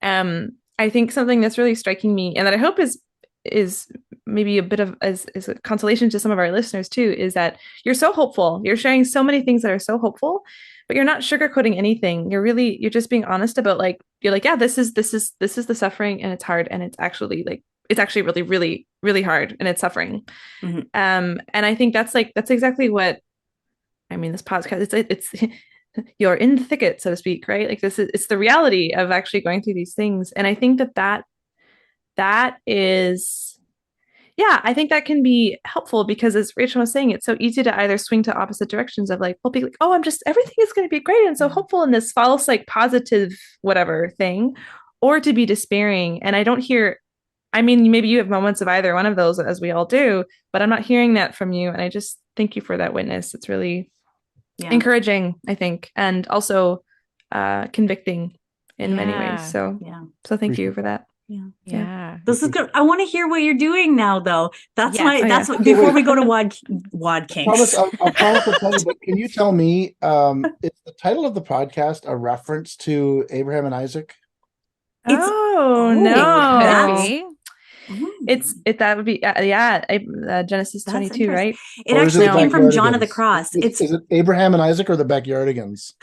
I think something that's really striking me, and that I hope is maybe a bit of as a consolation to some of our listeners too, is that you're so hopeful. You're sharing so many things that are so hopeful, but you're not sugarcoating anything. You're just being honest about, like, you're like, yeah, this is the suffering, and it's hard, and it's actually really, really, really hard, and it's suffering. And I think that's exactly what, I mean, this podcast, it's you're in the thicket, so to speak, right? Like, it's the reality of actually going through these things. And I think that is, yeah, I think that can be helpful, because, as Rachel was saying, it's so easy to either swing to opposite directions of, like, well, be like, oh, everything is going to be great, and so hopeful in this false, like, positive whatever thing, or to be despairing. And I don't hear, I mean, maybe you have moments of either one of those, as we all do, but I'm not hearing that from you. And I just thank you for that witness. It's really encouraging, I think, and also convicting in many ways. So thank you for that. Yeah. This is good. I want to hear what you're doing now, though. That's what, Okay, before wait. we go to Wad Kinks. I'll promise to tell you, but can you tell me, is the title of the podcast a reference to Abraham and Isaac? No. That would be Genesis 22, right? It actually came from John of the Cross. Is it Abraham and Isaac or the Backyardigans?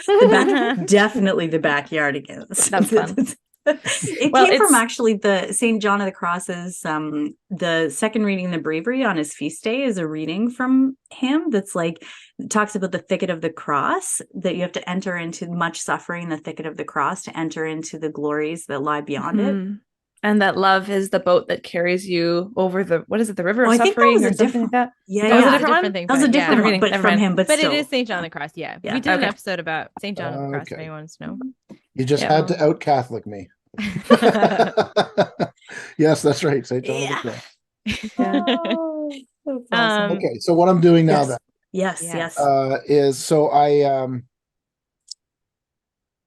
Definitely the Backyardigans. That's fun. It came from actually the St. John of the Cross's, the second reading, the Breviary on his feast day, is a reading from him that's like, talks about the thicket of the cross, that you have to enter into much suffering, the thicket of the cross, to enter into the glories that lie beyond it. And that love is the boat that carries you over the river of suffering, or something like that. Yeah, that was a different thing. That was a different one, but from him. But it is St. John of the Cross. Yeah. We did an episode about St. John of the Cross. If anyone wants to know, you just had to out Catholic me. Yes, that's right. St. John of the Cross. Awesome. Okay, so what I'm doing now then? Yes. Is so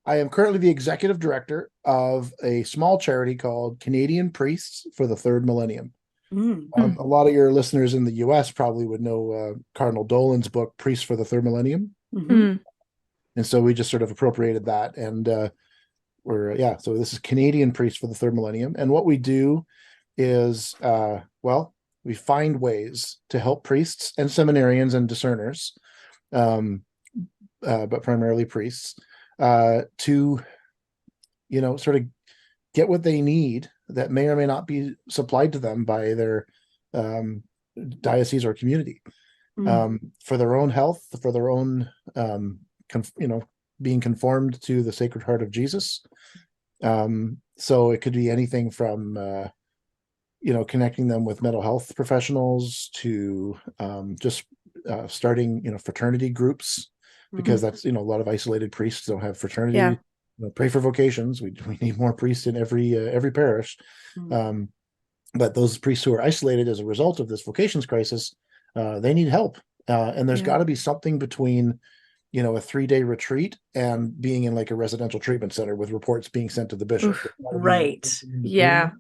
I am currently the executive director of a small charity called Canadian Priests for the Third Millennium. A lot of your listeners in the U.S. probably would know Cardinal Dolan's book, Priests for the Third Millennium. And so we just sort of appropriated that. And so this is Canadian Priests for the Third Millennium. And what we do is, we find ways to help priests and seminarians and discerners, but primarily priests, to sort of get what they need that may or may not be supplied to them by their diocese or community, for their own health, for their own being conformed to the Sacred Heart of Jesus. So it could be anything from connecting them with mental health professionals to just starting fraternity groups, because that's a lot of isolated priests don't have fraternity. Pray for vocations. We need more priests in every parish. But those priests who are isolated as a result of this vocations crisis, they need help. And there's got to be something between a 3-day retreat and being in like a residential treatment center with reports being sent to the bishop. Right. Yeah.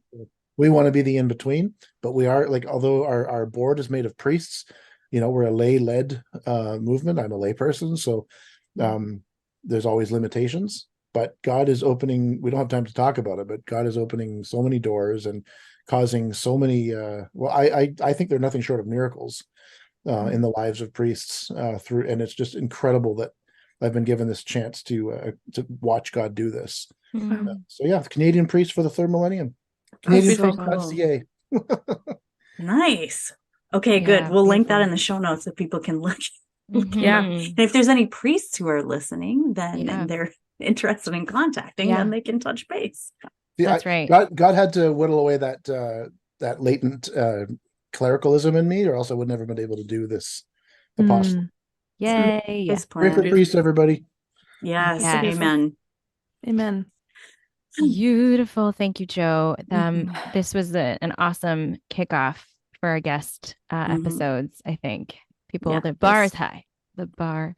We want to be the in-between, but we are, like, although our board is made of priests, we're a lay-led movement. I'm a lay person, so there's always limitations, but God is opening, we don't have time to talk about it, but God is opening so many doors and causing so many, I think they're nothing short of miracles in the lives of priests through, and it's just incredible that I've been given this chance to watch God do this. Canadian Priests for the Third Millennium. Canadian.ca. Nice. Okay, good. We'll link that in the show notes so people can look. And if there's any priests who are listening, then and they're interested in contacting, then they can touch base. That's right. God had to whittle away that latent clericalism in me, or else I would never been able to do this apostle. Yay. Pray for priests, everybody. Yes. Amen. Beautiful. Thank you, Joe. This was an awesome kickoff for our guest episodes. I think the bar is high. The bar.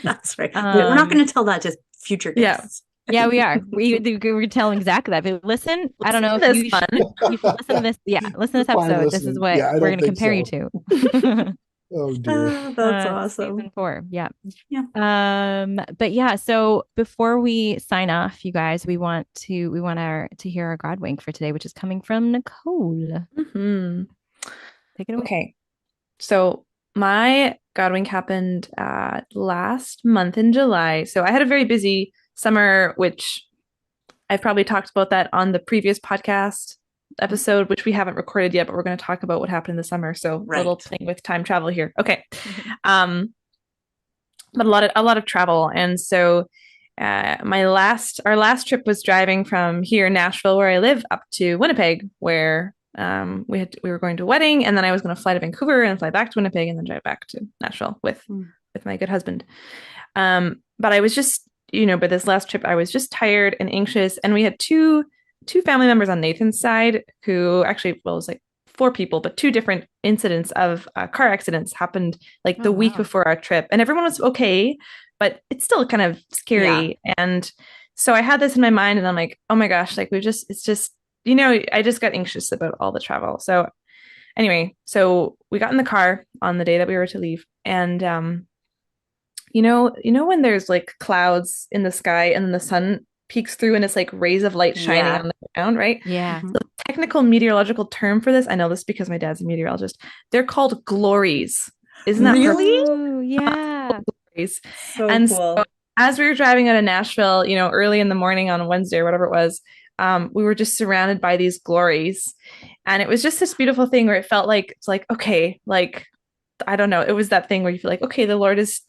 That's right. We're not going to tell that to future guests. Yeah, we are. We're telling exactly that. But listen, I don't know if This you fun. should listen to this. Yeah, listen to this Fine episode. This is listening. what Yeah, I we're don't going to think compare you so. to. Oh dear. That's awesome. Season 4. Yeah. Yeah. But yeah, so before we sign off, you guys, we want to hear our God wink for today, which is coming from Nicole. Mhm. Take it away. Okay. So my God wink happened last month in July. So I had a very busy summer, which I've probably talked about that on the previous podcast episode, which we haven't recorded yet, but we're going to talk about what happened in the summer. So little thing with time travel here. Okay. But a lot of travel. And so our last trip was driving from here, Nashville, where I live, up to Winnipeg, where we were going to a wedding, and then I was going to fly to Vancouver and fly back to Winnipeg and then drive back to Nashville with my good husband. But I was just, by this last trip, I was just tired and anxious, and we had two family members on Nathan's side who actually, well, it was like 4 people, but 2 different incidents of car accidents happened like the week before our trip, and everyone was okay, but it's still kind of scary. Yeah. And so I had this in my mind, and I'm like, oh my gosh, like I just got anxious about all the travel. So anyway, so we got in the car on the day that we were to leave, and when there's like clouds in the sky and then the sun peeks through and it's like rays of light shining on the ground, right? Yeah. The technical meteorological term for this, I know this because my dad's a meteorologist, they're called glories. Isn't that really? Ooh, yeah. Glories. So and cool. So as we were driving out of Nashville, early in the morning on Wednesday or whatever it was, we were just surrounded by these glories. And it was just this beautiful thing where it felt like, it's like, okay, like, I don't know. It was that thing where you feel like, okay, the Lord is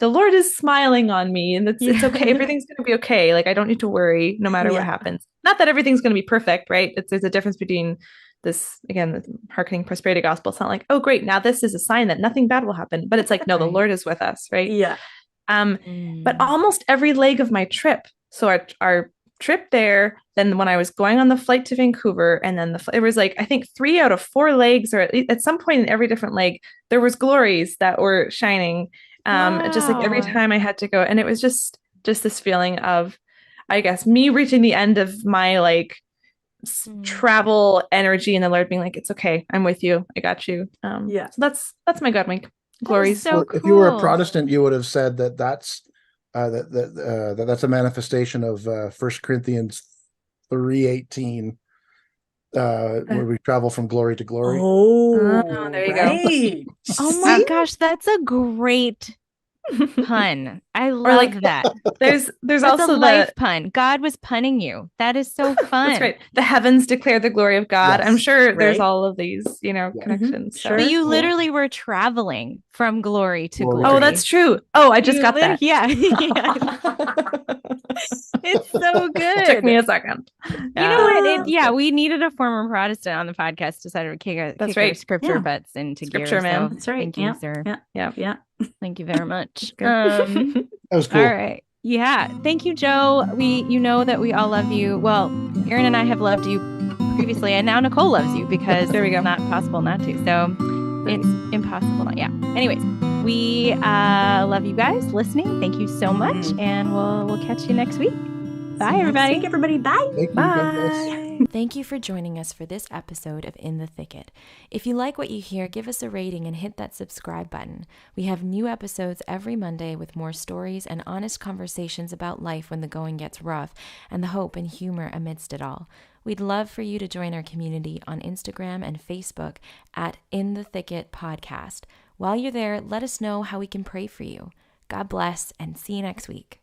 smiling on me, and it's okay. Everything's going to be okay. Like, I don't need to worry no matter what happens. Not that everything's going to be perfect, right? There's a difference between this, again, the hearkening prosperity gospel. It's not like, oh, great, now this is a sign that nothing bad will happen. But it's like, no, the Lord is with us, right? Yeah. But almost every leg of my trip, so our trip there, then when I was going on the flight to Vancouver, and then it was like, I think 3 out of 4 legs, or at some point in every different leg, there was glories that were shining. Just like every time I had to go, and it was just this feeling of, I guess, me reaching the end of my like travel energy, and the Lord being like, it's okay, I'm with you, I got you. So that's my God wink. Glories. So cool. If you were a Protestant, you would have said that's that's a manifestation of 1 Corinthians 3:18, where we travel from glory to glory. Oh, there you go. Oh my gosh, that's a great pun. I love that. There's that's also a life pun. God was punning you. That is so fun. That's right. The heavens declare the glory of God. Yes, I'm sure there's all of these, connections. So you literally were traveling from glory to glory. Oh, that's true. Oh, I just got that. Yeah. It's so good. Took me a second. You know what? We needed a former Protestant on the podcast to sort of kick our scripture butts into scripture, gear. man. So that's right. Thank you, sir. Yeah. Thank you very much. That was cool. All right. Yeah. Thank you, Joe. You know that we all love you. Well, Aaron and I have loved you previously, and now Nicole loves you because there we go. Not possible not to. So it's impossible not. Yeah. Anyways, we love you guys listening. Thank you so much, and we'll catch you next week. Bye, everybody. Thank everybody. Bye. Thank you. Bye. Thank you for joining us for this episode of In the Thicket. If you like what you hear, give us a rating and hit that subscribe button. We have new episodes every Monday with more stories and honest conversations about life when the going gets rough, and the hope and humor amidst it all. We'd love for you to join our community on Instagram and Facebook at In the Thicket Podcast. While you're there, let us know how we can pray for you. God bless, and see you next week.